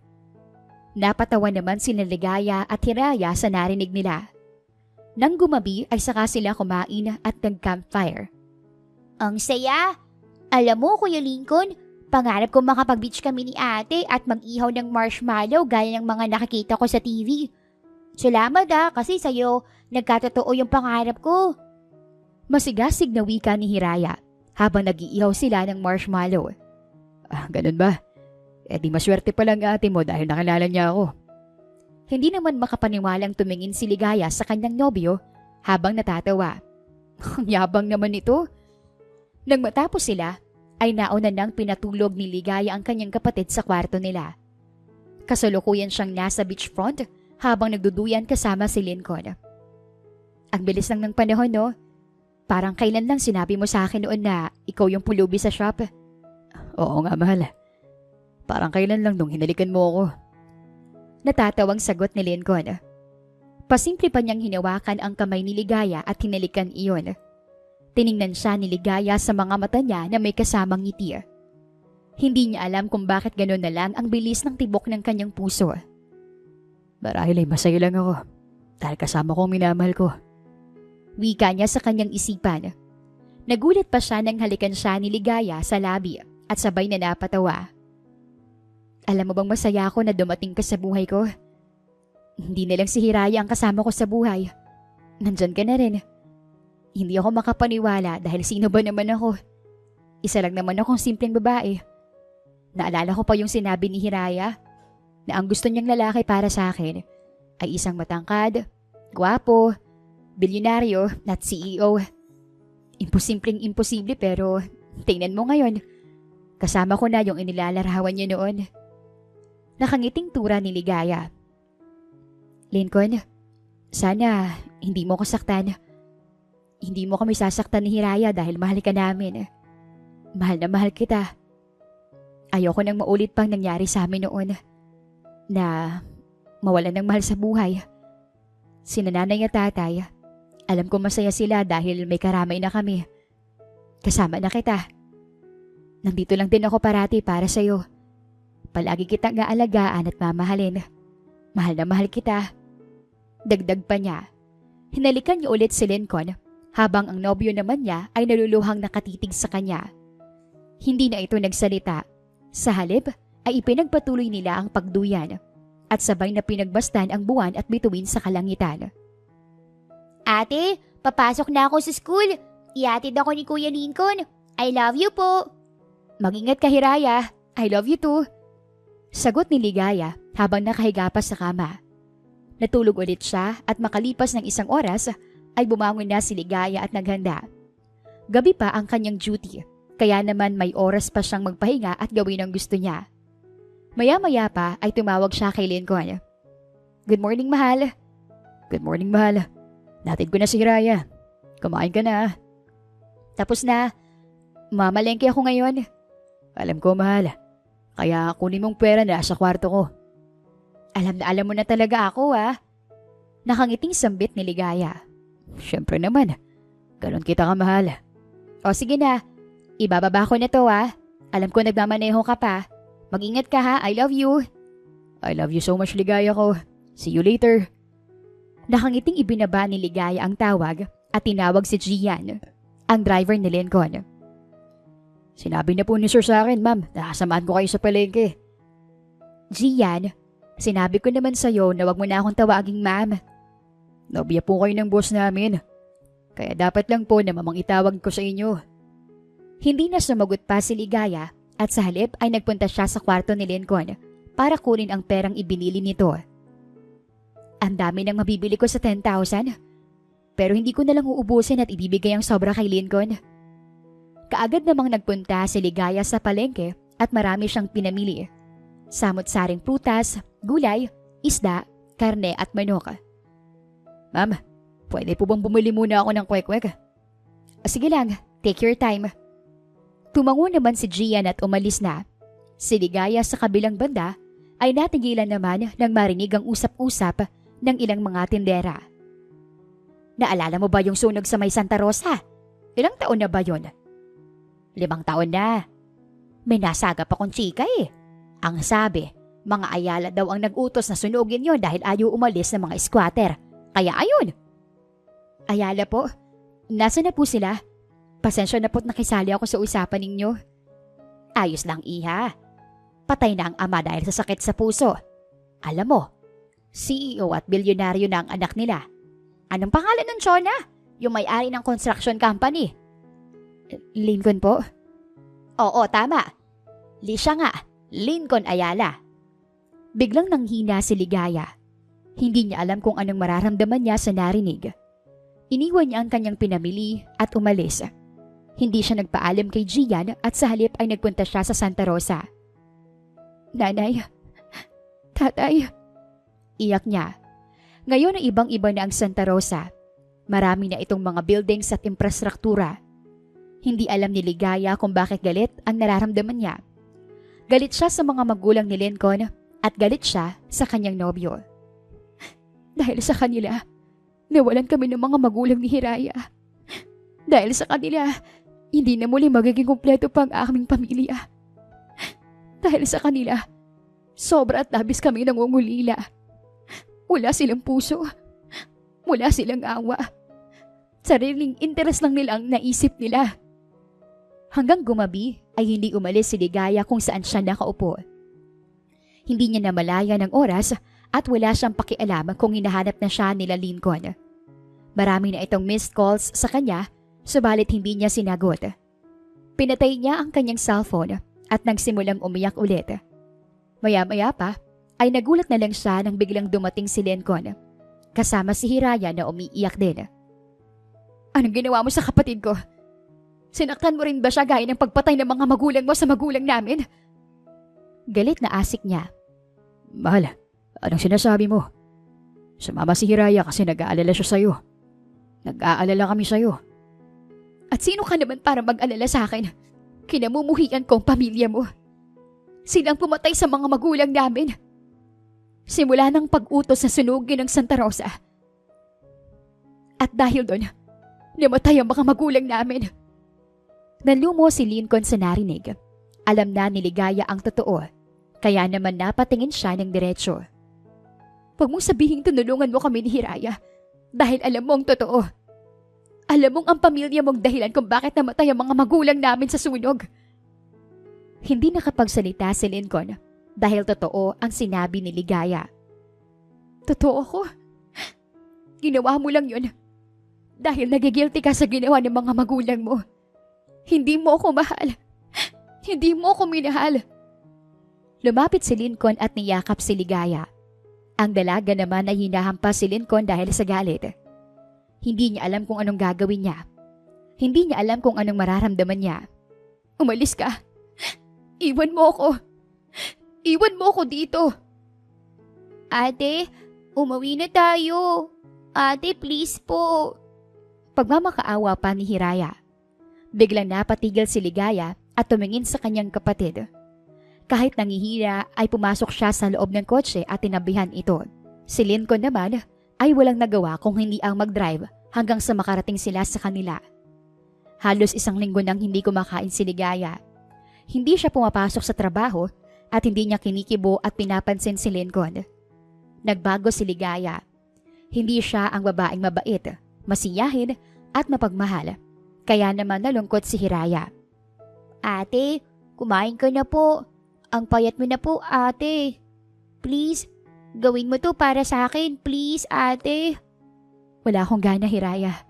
Napatawa naman si Ligaya at Hiraya sa narinig nila. Nang gumabi ay saka sila kumain at nag-campfire. Ang saya! Alam mo, Kuya Lincoln, pangarap ko makapag-beach kami ni ate at mag-ihaw ng marshmallow gaya ng mga nakikita ko sa TV. Salamat kasi sa'yo nagkatotoo yung pangarap ko. Masigasig na wika ni Hiraya habang nag-iihaw sila ng marshmallow. Ganun ba? Di maswerte pa lang ate mo dahil nakilala niya ako. Hindi naman makapaniwalang tumingin si Ligaya sa kanyang nobyo habang natatawa. Ang yabang naman ito. Nang matapos sila, ay nauna nang pinatulog ni Ligaya ang kanyang kapatid sa kwarto nila. Kasalukuyan siyang nasa beachfront habang nagduduyan kasama si Lincoln. Ang bilis lang ng panahon, no? Parang kailan lang sinabi mo sa akin noon na ikaw yung pulubi sa shop. Oo nga, mahal. Parang kailan lang nung hinalikan mo ako. Natatawang sagot ni Lincoln. Pasimple pa niyang hinawakan ang kamay ni Ligaya at hinalikan iyon. Tiningnan siya ni Ligaya sa mga mata niya na may kasamang ngiti. Hindi niya alam kung bakit gano'n na lang ang bilis ng tibok ng kanyang puso. Marahil ay masaya lang ako dahil kasama ko ang minamahal ko. Wika niya sa kanyang isipan. Nagulat pa siya nang halikan siya ni Ligaya sa labi at sabay na napatawa. Alam mo bang masaya ako na dumating ka sa buhay ko? Hindi na lang si Hiraya ang kasama ko sa buhay. Nandyan ka na rin. Hindi ako makapaniwala dahil sino ba naman ako? Isa lang naman akong simpleng babae. Naalala ko pa yung sinabi ni Hiraya na ang gusto niyang lalaki para sa akin ay isang matangkad, gwapo, bilyonaryo at CEO. Imposibleng imposible pero tingnan mo ngayon. Kasama ko na yung inilalarawan niya noon. Nakangiting tura ni Ligaya. Lincoln, sana hindi mo ko saktan. Hindi mo kami sasaktan ni Hiraya dahil mahal ka namin. Mahal na mahal kita. Ayoko nang maulit pang nangyari sa amin noon na mawalan ng mahal sa buhay. Sina nanay at tatay, alam ko masaya sila dahil may karamay na kami. Kasama na kita. Nandito lang din ako parati para sa'yo. Palagi kitang aalagaan at mamahalin. Mahal na mahal kita. Dagdag pa niya. Hinalikan niya ulit si Lincoln habang ang nobyo naman niya ay naluluhang nakatitig sa kanya. Hindi na ito nagsalita. Sa halip ay ipinagpatuloy nila ang pagduyan at sabay na pinagbastan ang buwan at bituin sa kalangitan. Ate, papasok na ako sa school. Iatid ako ni Kuya Lincoln. I love you po. Mag-ingat ka, Hiraya. I love you too. Sagot ni Ligaya habang nakahiga pa sa kama. Natulog ulit siya at makalipas ng 1 oras ay bumangon na si Ligaya at naghanda. Gabi pa ang kanyang duty, kaya naman may oras pa siyang magpahinga at gawin ang gusto niya. Maya-maya pa ay tumawag siya kay Lincoln. Good morning, mahal. Good morning, mahal. Natid ko na si Hiraya. Kumain ka na. Tapos na. Mamalengke ako ngayon. Alam ko, mahal. Kaya kunin mong pera na sa kwarto ko. Alam na alam mo na talaga ako, ah. Nakangiting sambit ni Ligaya. Siyempre naman. Ganon kita ka, mahal. O sige na. Ibababa ko na to, ah. Alam ko nagmamaneho ka pa. Mag-ingat ka, ha. I love you. I love you so much, Ligaya ko. See you later. Nakangiting ibinaba ni Ligaya ang tawag at tinawag si Gian, ang driver ni Lincoln. Sinabi na po ni sir sa akin, ma'am, nakasamaan ko kayo sa palengke. Gian, sinabi ko naman sa'yo na wag mo na akong tawaging ma'am. Nobya po kayo ng boss namin. Kaya dapat lang po na mamang itawag ko sa inyo. Hindi na sumagot pa si Ligaya at sa halip ay nagpunta siya sa kwarto ni Lincoln para kunin ang perang ibinili nito. Ang dami nang mabibili ko sa 10,000. Pero hindi ko na lang uubusin at ibibigay ang sobra kay Lincoln. Kaagad namang nagpunta si Ligaya sa palengke at marami siyang pinamili. Samot-saring prutas, gulay, isda, karne at manok. Ma'am, pwede po bang bumili muna ako ng kwek-kwek? Sige lang, take your time. Tumango naman si Gian at umalis na. Si Ligaya sa kabilang banda ay natigilan naman nang marinig ang usap-usap ng ilang mga tindera. Naalala mo ba yung sunog sa may Santa Rosa? Ilang taon na ba yun? 5 taon na. May nasagap akong chika eh. Ang sabi, mga Ayala daw ang nag-utos na sunugin yon dahil ayaw umalis ng mga squatter. Kaya ayun. Ayala po, nasa na po sila? Pasensya na po't nakisali ako sa usapan ninyo. Ayos lang, iha. Patay na ang ama dahil sa sakit sa puso. Alam mo, CEO at bilyonaryo na ang anak nila. Anong pangalan ng Chona? Yung may-ari ng construction company. Lincoln po? Oo, tama. Siya nga, Lincoln Ayala. Biglang nanghina si Ligaya. Hindi niya alam kung anong mararamdaman niya sa narinig. Iniwan niya ang kanyang pinamili at umalis. Hindi siya nagpaalam kay Gian at sa halip ay nagpunta siya sa Santa Rosa. Nanay, tatay, iyak niya. Ngayon ay ibang-iba na ang Santa Rosa. Marami na itong mga buildings at infrastruktura. Hindi alam ni Ligaya kung bakit galit ang nararamdaman niya. Galit siya sa mga magulang ni Lincoln at galit siya sa kanyang nobyo. Dahil sa kanila, nawalan kami ng mga magulang ni Hiraya. Dahil sa kanila, hindi na muli magiging kumpleto pa ang aming pamilya. Dahil sa kanila, sobra at labis kami nangungulila. Wala silang puso. Wala silang awa. Sariling interes lang nila ang naisip nila. Hanggang gumabi ay hindi umalis si Ligaya kung saan siya nakaupo. Hindi niya namalaya ng oras at wala siyang pakialam kung hinahanap na siya nila Lincoln. Marami na itong missed calls sa kanya, subalit hindi niya sinagot. Pinatay niya ang kanyang cellphone at nagsimulang umiyak ulit. Maya-maya pa ay nagulat na lang siya nang biglang dumating si Lincoln, kasama si Hiraya na umiiyak din. Anong ginawa mo sa kapatid ko? Sinaktan mo rin ba siya gaya ng pagpatay ng mga magulang mo sa magulang namin? Galit na asik niya. Mahal, anong sinasabi mo? Sumama si Hiraya kasi nag-aalala siya sa'yo. Nag-aalala kami sa'yo. At sino ka naman para mag-alala sa akin? Kinamumuhian ko ang pamilya mo. Silang pumatay sa mga magulang namin. Simula ng pag-utos na sunugin ng Santa Rosa. At dahil doon, namatay ang mga magulang namin. Nalumo si Lincoln sa narinig. Alam na ni Ligaya ang totoo, kaya naman napatingin siya ng diretsyo. Huwag mong sabihin tinulungan mo kami ni Hiraya dahil alam mo ang totoo. Alam mong ang pamilya mong dahilan kung bakit namatay ang mga magulang namin sa sunog. Hindi nakapagsalita si Lincoln dahil totoo ang sinabi ni Ligaya. Totoo ko. Ginawa mo lang yun dahil nagigilty ka sa ginawa ng mga magulang mo. Hindi mo ako mahal. Hindi mo ako minahal. Lumapit si Lincoln at niyakap si Ligaya. Ang dalaga naman ay hinahampas si Lincoln dahil sa galit. Hindi niya alam kung anong gagawin niya. Hindi niya alam kung anong mararamdaman niya. Umalis ka. Iwan mo ako. Iwan mo ako dito. Ate, umuwi na tayo. Ate, please po. Pagmamakaawa pa ni Hiraya. Biglang napatigil si Ligaya at tumingin sa kanyang kapatid. Kahit nangihina ay pumasok siya sa loob ng kotse at tinabihan ito. Si Lincoln naman ay walang nagawa kung hindi ang mag-drive hanggang sa makarating sila sa kanila. Halos 1 linggo nang hindi kumakain si Ligaya. Hindi siya pumapasok sa trabaho at hindi niya kinikibo at pinapansin si Lincoln. Nagbago si Ligaya. Hindi siya ang babaeng mabait, masiyahin at mapagmahal. Kaya naman nalungkot si Hiraya. Ate, kumain ka na po. Ang payat mo na po, ate. Please, gawin mo to para sa akin. Please, ate. Wala akong gana, Hiraya.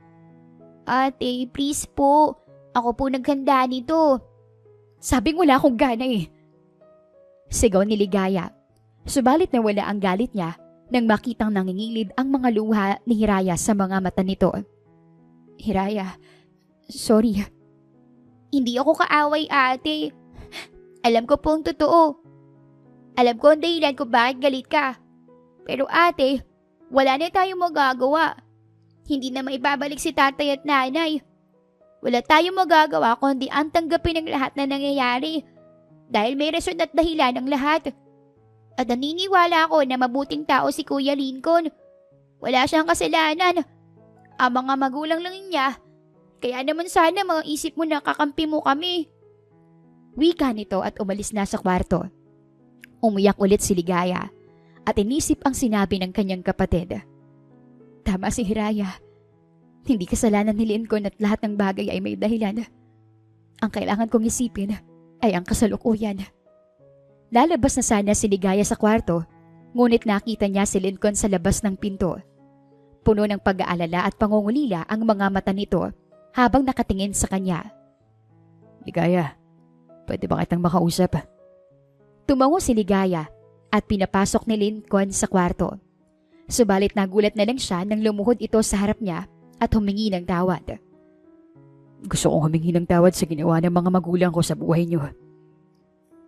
Ate, please po. Ako po naghanda nito. Sabing wala akong gana eh. Sigaw ni Ligaya. Subalit na wala ang galit niya nang makitang nangingilid ang mga luha ni Hiraya sa mga mata nito. Hiraya, sorry. Hindi ako kaaway, ate. Alam ko pong totoo. Alam ko ang dahilan kung bakit galit ka. Pero ate, wala na tayong magagawa. Hindi na maibabalik si tatay at nanay. Wala tayong magagawa kundi ang tanggapin ang lahat na nangyayari. Dahil may rason at dahilan ang lahat. At naniniwala ako na mabuting tao si Kuya Lincoln. Wala siyang kasalanan. Ang mga magulang lang niya. Kaya naman sana mga isip mo na kakampi mo kami. Wika nito at umalis na sa kwarto. Umiyak ulit si Ligaya at inisip ang sinabi ng kanyang kapatid. Tama si Hiraya. Hindi kasalanan ni Lincoln at lahat ng bagay ay may dahilan. Ang kailangan kong isipin ay ang kasalukuyan. Lalabas na sana si Ligaya sa kwarto, ngunit nakita niya si Lincoln sa labas ng pinto. Puno ng pag-aalala at pangungulila ang mga mata nito habang nakatingin sa kanya. Ligaya, pwede ba kitang makausap? Tumango si Ligaya at pinapasok ni Lincoln sa kwarto. Subalit nagulat na lang siya nang lumuhod ito sa harap niya at humingi ng tawad. Gusto kong humingi ng tawad sa ginawa ng mga magulang ko sa buhay niyo.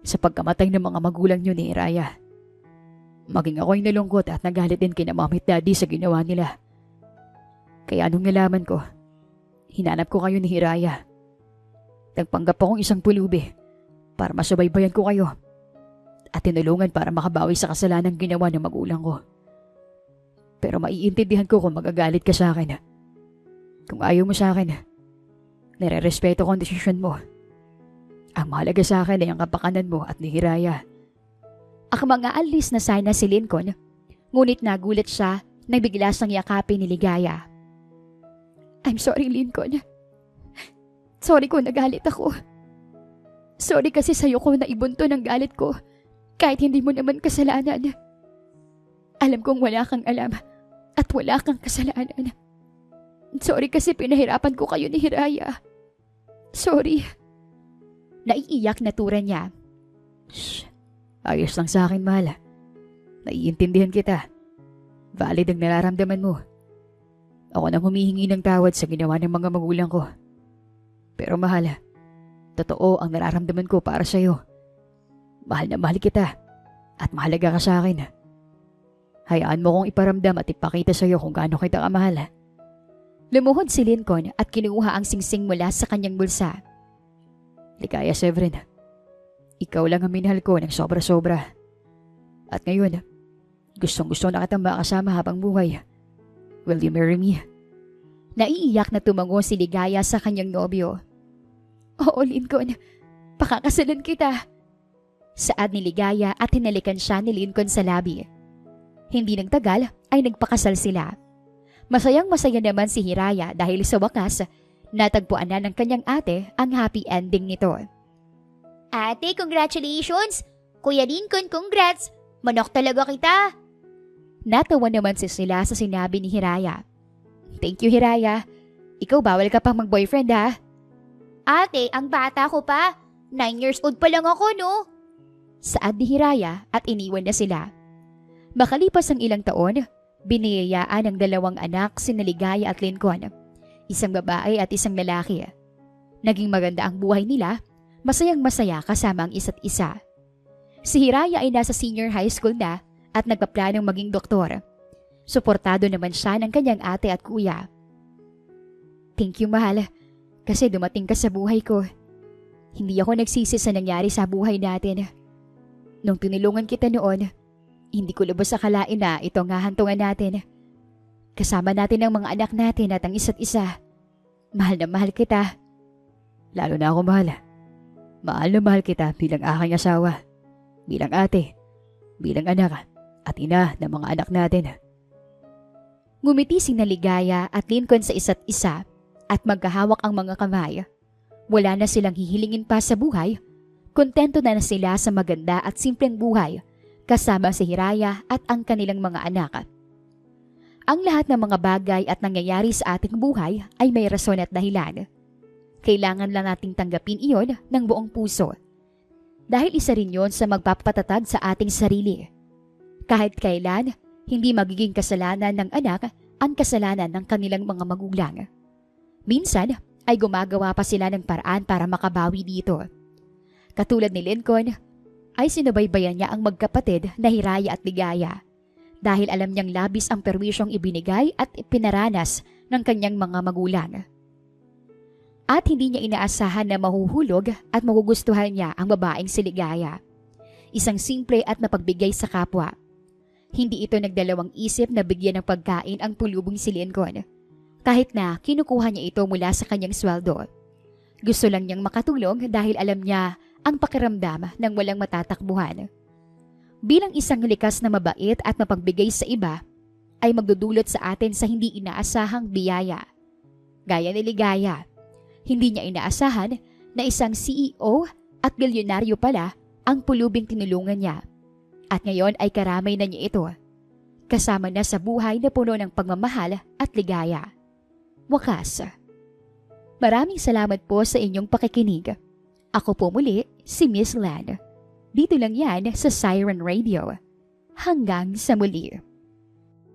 Sa pagkamatay ng mga magulang niyo ni Hiraya. Maging ako'y nalungkot at nagalit din kina Mami at Daddy sa ginawa nila. Kaya nung nalaman ko, hinanap ko kayo ni Hiraya. Nagpanggap akong isang pulubi para masubaybayan ko kayo at tinulungan para makabawi sa kasalanang ginawa ng magulang ko. Pero maiintindihan ko kung magagalit ka sa akin. Kung ayaw mo sa akin, nire-respeto ko ang desisyon mo. Ang mahalaga sa akin ay ang kapakanan mo at ni Hiraya. Ang mga alis na sana si Lincoln, ngunit nagulat siya nang bigla siyang yakapin ni Ligaya. I'm sorry, Lincoln. Sorry kung nagalit ako. Sorry kasi sa'yo ko na ibunto ng galit ko kahit hindi mo naman kasalanan. Alam kong wala kang alam at wala kang kasalanan. Sorry kasi pinahirapan ko kayo ni Hiraya. Sorry. Naiiyak na tura niya. Shh. Ayos lang sa akin, mahal. Naiintindihan kita. Valid ang nararamdaman mo. Ako nang humihingi ng tawad sa ginawa ng mga magulang ko. Pero mahal, totoo ang nararamdaman ko para sa'yo. Mahal na mahal kita at mahalaga ka sa akin. Hayaan mo kong iparamdam at ipakita sa'yo kung gaano kita kamahal. Lumuhod si Lincoln at kinuha ang singsing mula sa kanyang bulsa. Ligaya, Severin. Ikaw lang ang minahal ko ng sobra-sobra. At ngayon, gustong-gusto na kitang makasama habang buhay. Will you marry me? Naiiyak na tumango si Ligaya sa kanyang nobyo. Oo, Lincoln. Pakakasalan kita. Saad ni Ligaya at hinalikan siya ni Lincoln sa labi. Hindi nagtagal ay nagpakasal sila. Masayang-masaya naman si Hiraya dahil sa wakas, natagpuan na ng kanyang ate ang happy ending nito. Ate, congratulations! Kuya Lincoln, congrats! Manok talaga kita! Natawa naman sila sa sinabi ni Hiraya. Thank you, Hiraya. Ikaw bawal ka pang mag-boyfriend ha? Ate, ang bata ko pa. 9 years old pa lang ako, no? Saad ni Hiraya at iniwan na sila. Makalipas ang ilang taon, biniyayaan ang 2 anak sina Ligaya at Lincoln. Isang babae at isang lalaki. Naging maganda ang buhay nila, masayang masaya kasama ang isa't isa. Si Hiraya ay nasa senior high school na at nagpaplanong maging doktor. Suportado naman siya ng kanyang ate at kuya. Thank you, mahal, kasi dumating ka sa buhay ko. Hindi ako nagsisi sa nangyari sa buhay natin. Nung tinulungan kita noon, hindi ko lubos akalain na ito ang hahantungan natin. Kasama natin ang mga anak natin at ang isa't isa. Mahal na mahal kita. Lalo na ako, mahal. Mahal na mahal kita bilang aking asawa, bilang ate, bilang anak at ina ng mga anak natin. Ngumiti sina Ligaya at Lincoln sa isa't isa at magkahawak ang mga kamay. Wala na silang hihilingin pa sa buhay. Kontento na sila sa maganda at simpleng buhay kasama si Hiraya at ang kanilang mga anak. Ang lahat ng mga bagay at nangyayari sa ating buhay ay may rason at dahilan. Kailangan lang nating tanggapin iyon ng buong puso. Dahil isa rin yon sa magpapatatag sa ating sarili. Kahit kailan, hindi magiging kasalanan ng anak ang kasalanan ng kanilang mga magulang. Minsan ay gumagawa pa sila ng paraan para makabawi dito. Katulad ni Lincoln, ay sinubaybayan niya ang magkapatid na Hiraya at Ligaya dahil alam niyang labis ang perwisyong ibinigay at ipinaranas ng kanyang mga magulang. At hindi niya inaasahan na mahuhulog at magugustuhan niya ang babaeng si Ligaya. Isang simple at mapagbigay sa kapwa. Hindi ito nagdalawang isip na bigyan ng pagkain ang pulubong si Lincoln, kahit na kinukuha niya ito mula sa kanyang sweldo. Gusto lang niyang makatulong dahil alam niya ang pakiramdam ng walang matatakbuhan. Bilang isang likas na mabait at mapagbigay sa iba, ay magdudulot sa atin sa hindi inaasahang biyaya. Gaya ni Ligaya, hindi niya inaasahan na isang CEO at bilyonaryo pala ang pulubing tinulungan niya. At ngayon ay karamay na niya ito, kasama na sa buhay na puno ng pagmamahal at ligaya. Wakas. Maraming salamat po sa inyong pakikinig. Ako po muli, si Miss Lan. Dito lang yan sa Siren Radio. Hanggang sa muli.